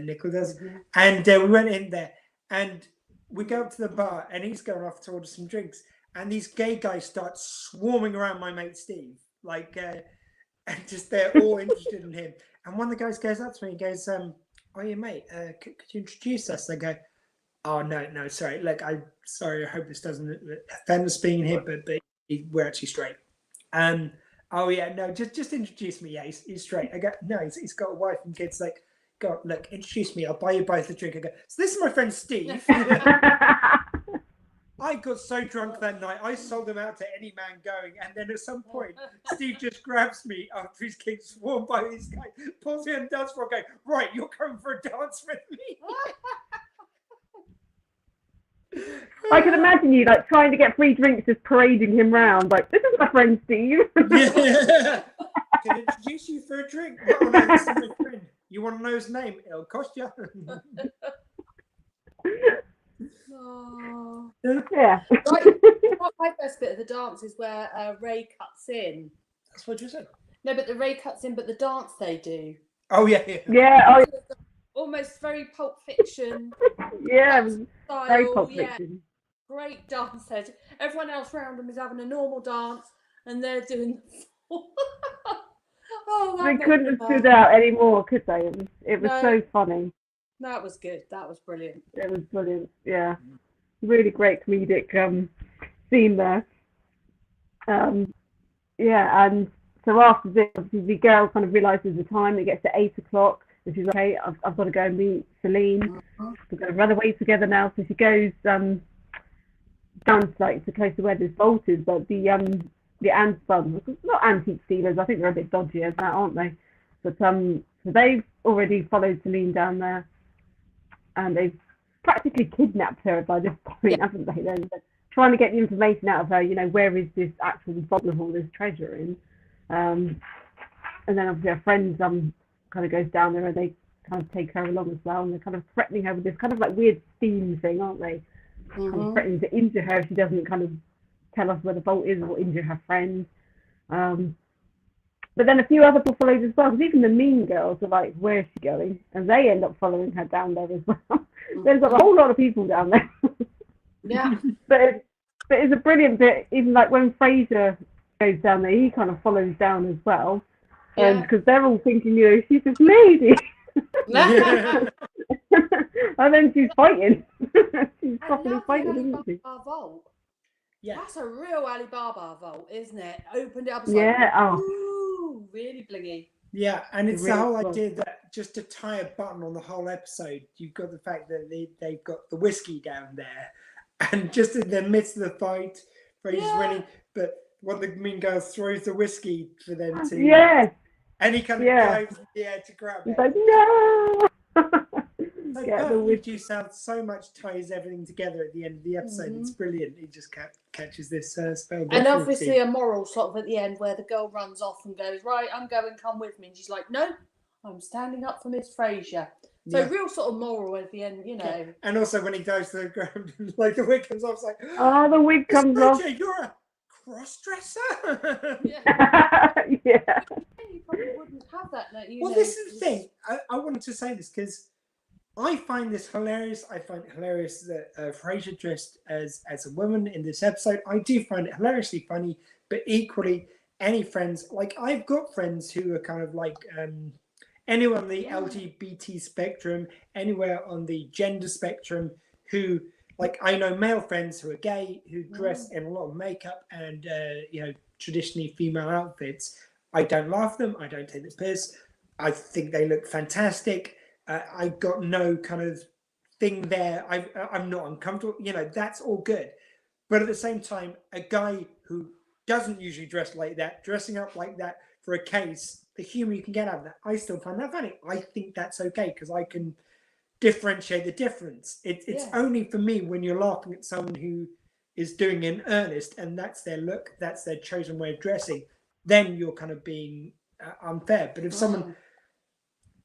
Nicola does. And we went in there, and we go up to the bar, and he's going off to order some drinks, and these gay guys start swarming around my mate Steve, like, and just they're all interested in him. And one of the guys goes up to me and goes, "Oh, yeah, mate, could you introduce us?" I go, "Oh, no, sorry. Look, I hope this doesn't offend us being here, but we're actually straight." "Oh, yeah, no, just introduce me. Yeah, he's straight." I go, "No, he's got a wife and kids." Like, "God, look, introduce me. I'll buy you both a drink." I go, "So this is my friend Steve." I got so drunk that night, I sold them out to any man going. And then at some point, Steve just grabs me after he's getting sworn by this guy, pulls me on the dance floor, going, right, you're coming for a dance with me. I can imagine you like trying to get free drinks, just parading him round. Like, this is my friend Steve. Yeah. Can I introduce you for a drink? Oh, no, this is my friend. You want to know his name? It'll cost you. Oh. Yeah. My best bit of the dance is where Ray cuts in. That's what you said. No, but the Ray cuts in, but the dance they do. Oh, yeah. Yeah. Oh, almost very Pulp Fiction. Yeah, it was style. very Pulp Fiction. Great dance set. Everyone else around them is having a normal dance, and they're doing. Oh, They couldn't have stood out anymore, could they? It was No. so funny. That was good. That was brilliant. It was brilliant. Yeah, really great comedic scene there. Yeah, and so after this, obviously the girl kind of realizes the time. It gets to 8 o'clock, and she's like, "Okay, I've got to go and meet Celine. We're going to run away together now." So she goes down to close to where this vault is, but the not antique stealers. I think they're a bit dodgy as that, aren't they? But so they've already followed Celine down there, and they've practically kidnapped her by this point, haven't they? They're trying to get the information out of her. You know, where is this actual vault with all this treasure in? And then obviously her friends kind of goes down there, and they kind of take her along as well, and they're kind of threatening her with this kind of like weird theme thing, aren't they? Kind of threatening to injure her if she doesn't kind of tell us where the vault is, or injure her friends. But then a few other people followed as well, because even the mean girls are like, where's she going? And they end up following her down there as well. There's like a whole lot of people down there. Yeah. But it's a brilliant bit, even like when Fraser goes down there, he kind of follows down as well. And because they're all thinking, you know, she's this lady. And then she's fighting. She's properly fighting, isn't she? Vault. Yeah. That's a real Alibaba vault, isn't it? Opened it up. Ooh, really blingy. Yeah, and it's Really the whole cool. idea that just to tie a button on the whole episode, you've got the fact that they've got the whiskey down there, and just in the midst of the fight, Fraser's winning, but one of the mean girls throws the whiskey for them to. Yes. And he kind of dives in the air to grab it. He's like, no! So Get the perfectly whiskey. due south so much ties everything together at the end of the episode. It's brilliant. He just catches this spell. And obviously a moral sort of at the end where the girl runs off and goes, right, I'm going, come with me. And she's like, no, I'm standing up for Miss Fraser. So real sort of moral at the end, you know. Yeah. And also when he dives to the ground, like the wig comes off, it's like, oh, the wig Miss comes off. Fraser, you're a cross-dresser. Yeah. Yeah. You probably wouldn't have that. No, Well, this is the thing. I wanted to say this because I find this hilarious. I find it hilarious that Fraser dressed as a woman in this episode. I do find it hilariously funny, but equally, any friends, like I've got friends who are kind of like anyone on the LGBT spectrum, anywhere on the gender spectrum, who, like, I know male friends who are gay, who dress in a lot of makeup and, traditionally female outfits. I don't laugh at them. I don't take the piss. I think they look fantastic. I've got no kind of thing there. I'm not uncomfortable. You know, that's all good. But at the same time, a guy who doesn't usually dress like that, dressing up like that for a case, the humor you can get out of that, I still find that funny. I think that's okay because I can differentiate the difference. It's only for me when you're laughing at someone who is doing it in earnest and that's their look, that's their chosen way of dressing, then you're kind of being unfair. But if someone,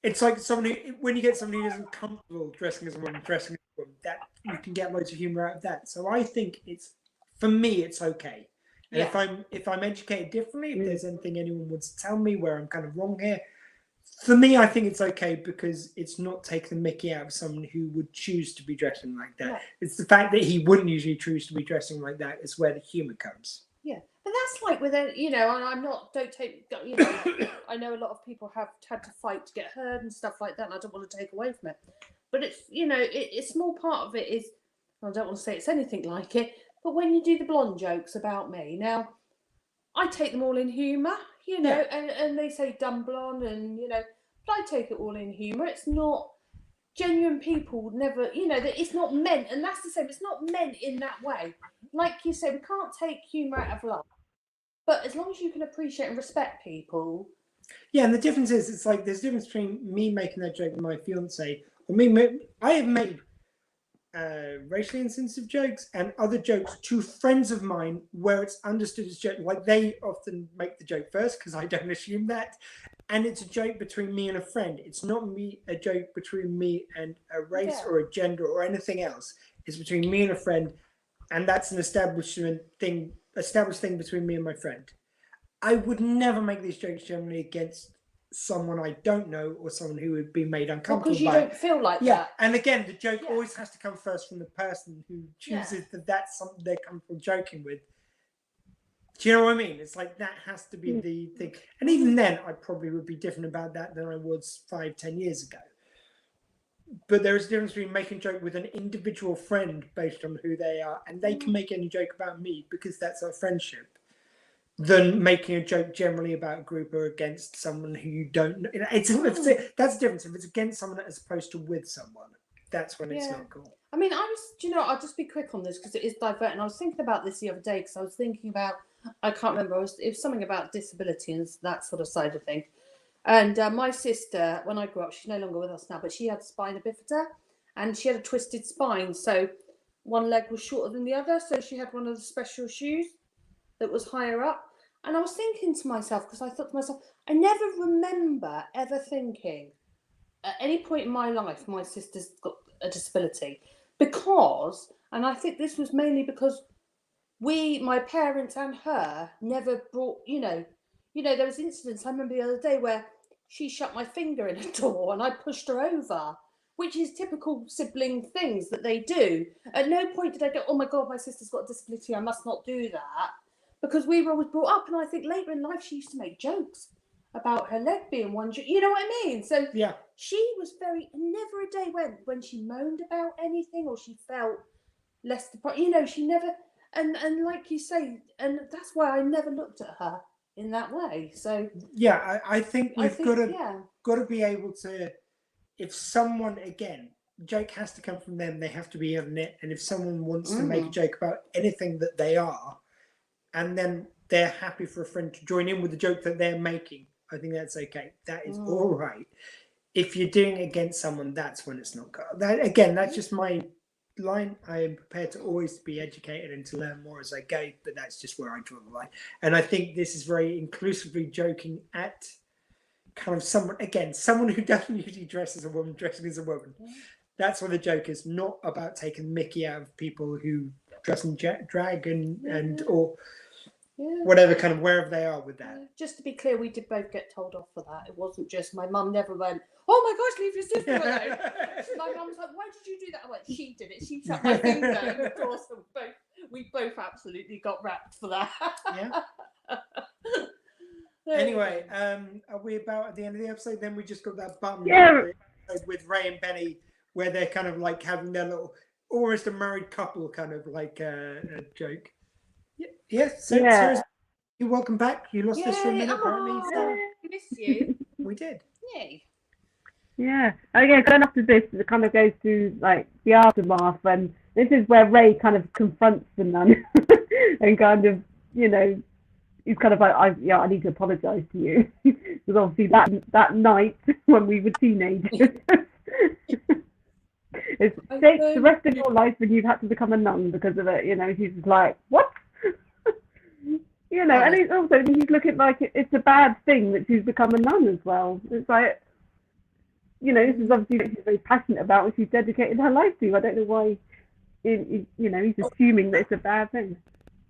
it's like someone who, when you get somebody who isn't comfortable dressing as a woman, dressing as a woman, that you can get loads of humor out of that. So I think it's, for me, it's okay. And if I'm educated differently, if there's anything anyone wants to tell me where I'm kind of wrong here, for me, I think it's okay because it's not taking the mickey out of someone who would choose to be dressing like that. Yeah. It's the fact that he wouldn't usually choose to be dressing like that is where the humor comes. Yeah, but that's like with a, you know, and I'm not, don't take, you know, I know a lot of people have had to fight to get heard and stuff like that, and I don't want to take away from it. But it's, you know, a small part of it is, I don't want to say it's anything like it, but when you do the blonde jokes about me, now, I take them all in humour, you know, and they say dumb blonde and, you know, but I take it all in humour. It's not, genuine people would never, that it's not meant, and that's the same. It's not meant in that way. Like you say, we can't take humour out of life, but as long as you can appreciate and respect people. Yeah, and the difference is, it's like there's a difference between me making that joke with my fiance, or I have made racially insensitive jokes and other jokes to friends of mine where it's understood as joke. Like they often make the joke first because I don't assume that, and it's a joke between me and a friend. It's not a joke between me and a race or a gender or anything else. It's between me and a friend, and that's an established thing between me and my friend. I would never make these jokes generally against someone I don't know or someone who would be made uncomfortable because you don't feel like that. And again, the joke always has to come first from the person who chooses that that's something they're comfortable joking with. Do you know what I mean? It's like that has to be the thing. And even then, I probably would be different about that than I was 5-10 years ago. But there is a difference between making a joke with an individual friend based on who they are, and they can make any joke about me because that's our friendship, than making a joke generally about a group or against someone who you don't know. That's the difference. If it's against someone as opposed to with someone, that's when it's not cool. I mean, I'll just be quick on this because it is diverting. I was thinking about this the other day because I was thinking about, I can't remember, it was something about disability and that sort of side of things. And my sister, when I grew up, she's no longer with us now, but she had spina bifida and she had a twisted spine. So one leg was shorter than the other. So she had one of the special shoes that was higher up. And I was thinking to myself, because I thought to myself, I never remember ever thinking at any point in my life, my sister's got a disability. Because, and I think this was mainly because my parents and her never brought, there was incidents, I remember the other day where she shut my finger in a door and I pushed her over, which is typical sibling things that they do. At no point did I go, oh my God, my sister's got a disability, I must not do that. Because we were always brought up, and I think later in life she used to make jokes about her leg being one. You know what I mean? So she was never a day went when she moaned about anything or she felt less depressed. She never, and like you say, and that's why I never looked at her in that way. So I think we've got to be able to, if someone, again, joke has to come from them, they have to be on it, and if someone wants to make a joke about anything that they are, and then they're happy for a friend to join in with the joke that they're making, I think that's okay. That is all right. If you're doing it against someone, that's when it's not good. That's just my line. I am prepared to always be educated and to learn more as I go, but that's just where I draw the line. And I think this is very inclusively joking at kind of someone who doesn't usually dress as a woman, dressing as a woman. That's where the joke is, not about taking mickey out of people who dress in drag and or whatever, kind of wherever they are with that. Just to be clear, we did both get told off for that. It wasn't just my mum never went, oh my gosh, leave your sister alone. My mum was like, why did you do that? I went, she did it. She shut my finger in the door. So we both absolutely got wrapped for that. Anyway, are we about at the end of the episode? Then we just got that button with Ray and Benny where they're kind of like having their little, almost a married couple kind of like a joke. So you're welcome back. You lost us for a minute, apparently. So we missed you. We did. Yay. Yeah. Okay, going after this, it kind of goes to like the aftermath, and this is where Ray kind of confronts the nun and kind of, he's kind of like, I need to apologise to you. Because obviously that night when we were teenagers, it's the rest of your life when you've had to become a nun because of it. She's just like, what? And it's also, you look at like it's a bad thing that she's become a nun as well. It's like, this is obviously what she's very passionate about and she's dedicated her life to. I don't know why, he's assuming that it's a bad thing.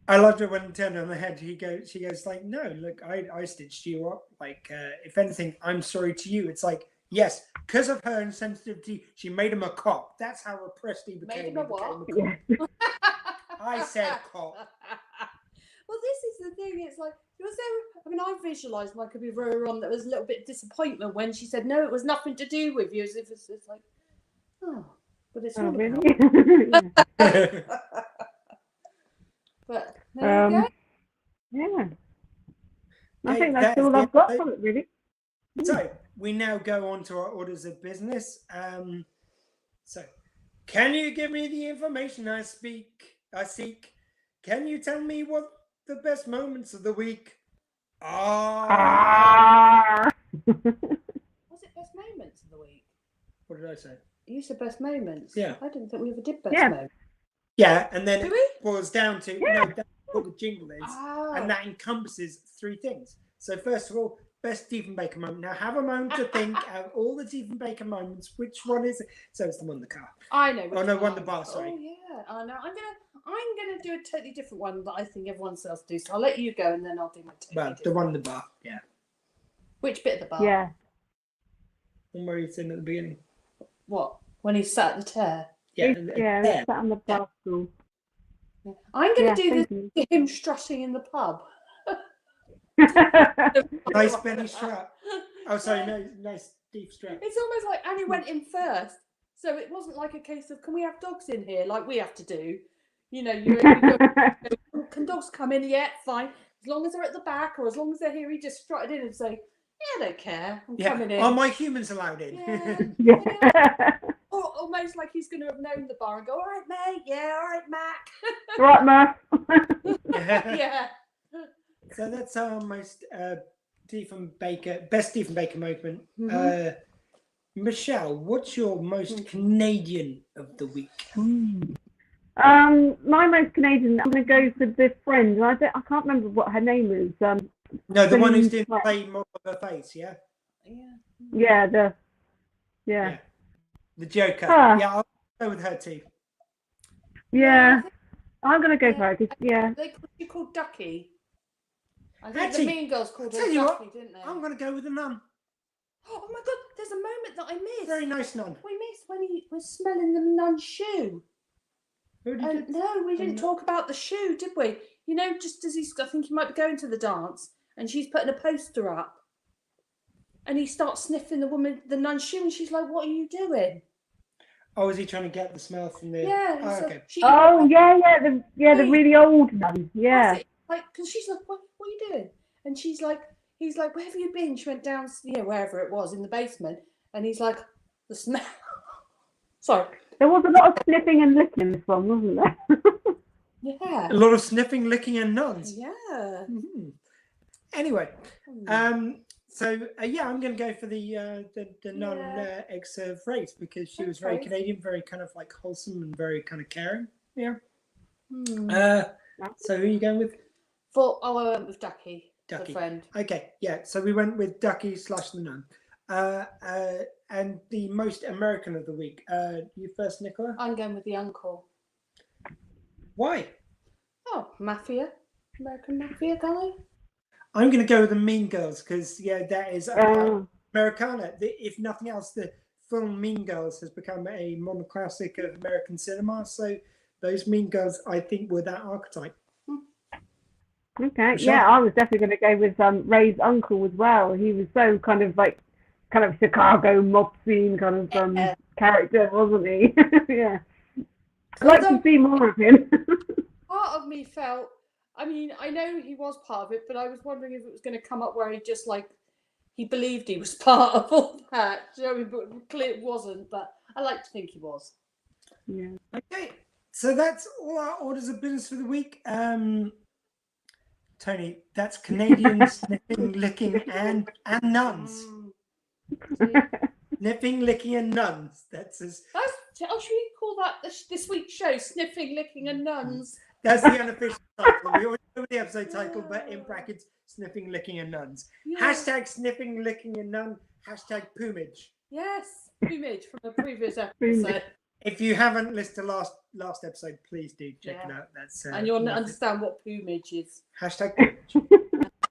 I loved it when it turned on the head. She goes like, no, look, I stitched you up. Like, if anything, I'm sorry to you. It's like, yes, because of her insensitivity, she made him a cop. That's how repressed he became. Made him a what? I said cop. Well, this is the thing. It's like, I visualised, I could be very wrong, there was a little bit of disappointment when she said, no, it was nothing to do with you, as if it's like, but it's all really? But there you go. Yeah. I think that's all I've got from it, really. So we now go on to our orders of business. So, can you give me the information I seek? Can you tell me what the best moments of the week are? Was it best moments of the week? What did I say? You said best moments. Yeah. I didn't think we ever did best Yeah. moments. Yeah, and then Do it we? boils down to no, that's what the jingle is, Oh. and that encompasses 3 things. So first of all, best Stephen Baker moment. Now have a moment to think of all the Stephen Baker moments. Which one is it? So it's the one in the car. I know. Oh no, one in the bar. Sorry. Oh yeah. I know. I'm gonna do a totally different one that I think everyone else do. So I'll let you go, and then I'll do my totally Well, different. the one in the bar. Yeah. Which bit of the bar? Yeah. One where he's in at the beginning. What? When he sat at the chair. Yeah. Yeah, there. sat on the bar stool. I'm gonna do thank this to him strutting in the pub. Nice Benny strut. Oh, sorry, no, nice deep strut. It's almost like Annie went in first, so it wasn't like a case of can we have dogs in here like we have to do. You know, you go, can dogs come in? Yeah, fine. As long as they're at the back or as long as they're here, he just strutted in and say, "Yeah, I don't care. I'm coming in." Are my humans allowed in? Yeah. Yeah. Or almost like he's going to have known the bar and go, "All right, mate. Yeah, all right, Mac." Right, Murph. Yeah. So that's our most best Stephen Baker moment. Mhm. Michelle, what's your most Canadian of the week? My most Canadian. I'm going to go for the friend. I can't remember what her name is. No, the one who Celine didn't Square. play more of her face, yeah? Yeah, Yeah. yeah. The Joker. Ah. Yeah, I'll go with her too. Yeah. I'm going to go for her. 'Cause, yeah. She called Ducky. I think Actually, the Mean Girls called tell her you Ducky, what, didn't they? I'm going to go with the nun. Oh my God! There's a moment that I missed. Very nice nun. We missed when he was smelling the nun's shoe. Who did you No, we didn't talk about the shoe, did we? You know, just as I think he might be going to the dance, and she's putting a poster up, and he starts sniffing the nun's shoe, and she's like, "What are you doing?" Oh, is he trying to get the smell from the... Yeah. Oh, so okay. she, The really old one. Yeah. That's it. Like, because she's like, what are you doing? And he's like, where have you been? She went down, wherever it was in the basement, and he's like, the smell. Sorry. There was a lot of sniffing and licking in this one, wasn't there? Yeah. A lot of sniffing, licking, and nuns. Yeah. Mm-hmm. Anyway, so I'm going to go for the nun ex-phrase because she was very Canadian, very kind of like wholesome and very kind of caring. Yeah. So who are you going with? I went with Ducky, the friend. Okay, yeah. So we went with Ducky / the nun. And the most American of the week. You first, Nicola? I'm going with the uncle. Why? Oh, Mafia. American Mafia guy. I'm going to go with the Mean Girls because, that is Americana. If nothing else, the film Mean Girls has become a modern classic of American cinema. So those Mean Girls, I think, were that archetype. Okay, Michelle? yeah, I was definitely going to go with Ray's uncle as well. He was so kind of Chicago mob scene kind of character, wasn't he? Yeah. I'd like to see more of him. Part of me felt, I mean, I know he was part of it, but I was wondering if it was going to come up where he just he believed he was part of all that. Do you know what I mean? But clearly it wasn't, but I like to think he was. Yeah. Okay, so that's all our orders of business for the week. Tony, that's Canadian sniffing, licking, and nuns. Sniffing, licking, and nuns. Should we call that this week's show? Sniffing, licking, and nuns. That's the unofficial title. We always know the episode title, but in brackets, sniffing, licking, and nuns. Yeah. # sniffing, licking, and nun. # Poomage. Yes, Poomage from the previous episode. If you haven't listened to last episode, please do check it out. That's and you'll understand what Poomage is. # Poomage.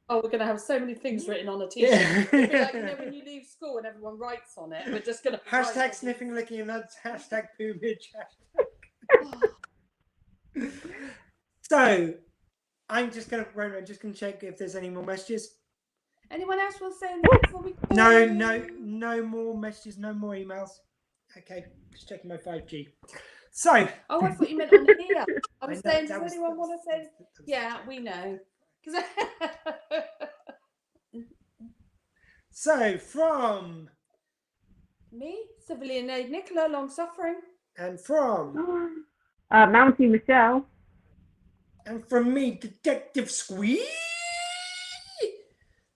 Oh, we're going to have so many things written on a t-shirt. It'll be like, when you leave school and everyone writes on it, we're just going to... # sniffing, licking, and nuns. # Poomage. So, I'm just going to check if there's any more messages. Anyone else want to say anything before we go? No more messages, no more emails. Okay, just checking my 5G. So. Oh, I thought you meant on here. I was saying, does anyone want to say? Yeah, we know. So, from Me, civilian aid Nicola, long suffering. And from Mountie Michelle. And from me, Detective Squee.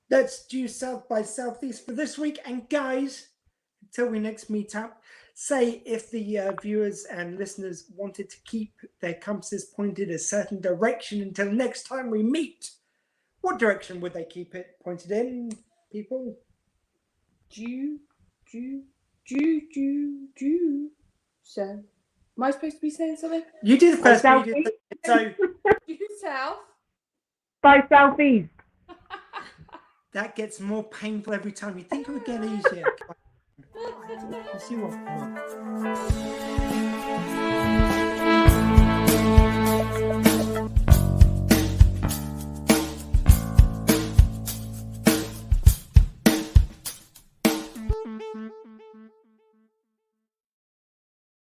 That's due South by Southeast for this week. And guys, until we next meet up, say if the viewers and listeners wanted to keep their compasses pointed a certain direction until next time we meet, what direction would they keep it pointed in, people? Due. So, am I supposed to be saying something? You did the first Southeast. video, so Due south. By Southeast. that gets more painful every time. You think it would get easier. You see what?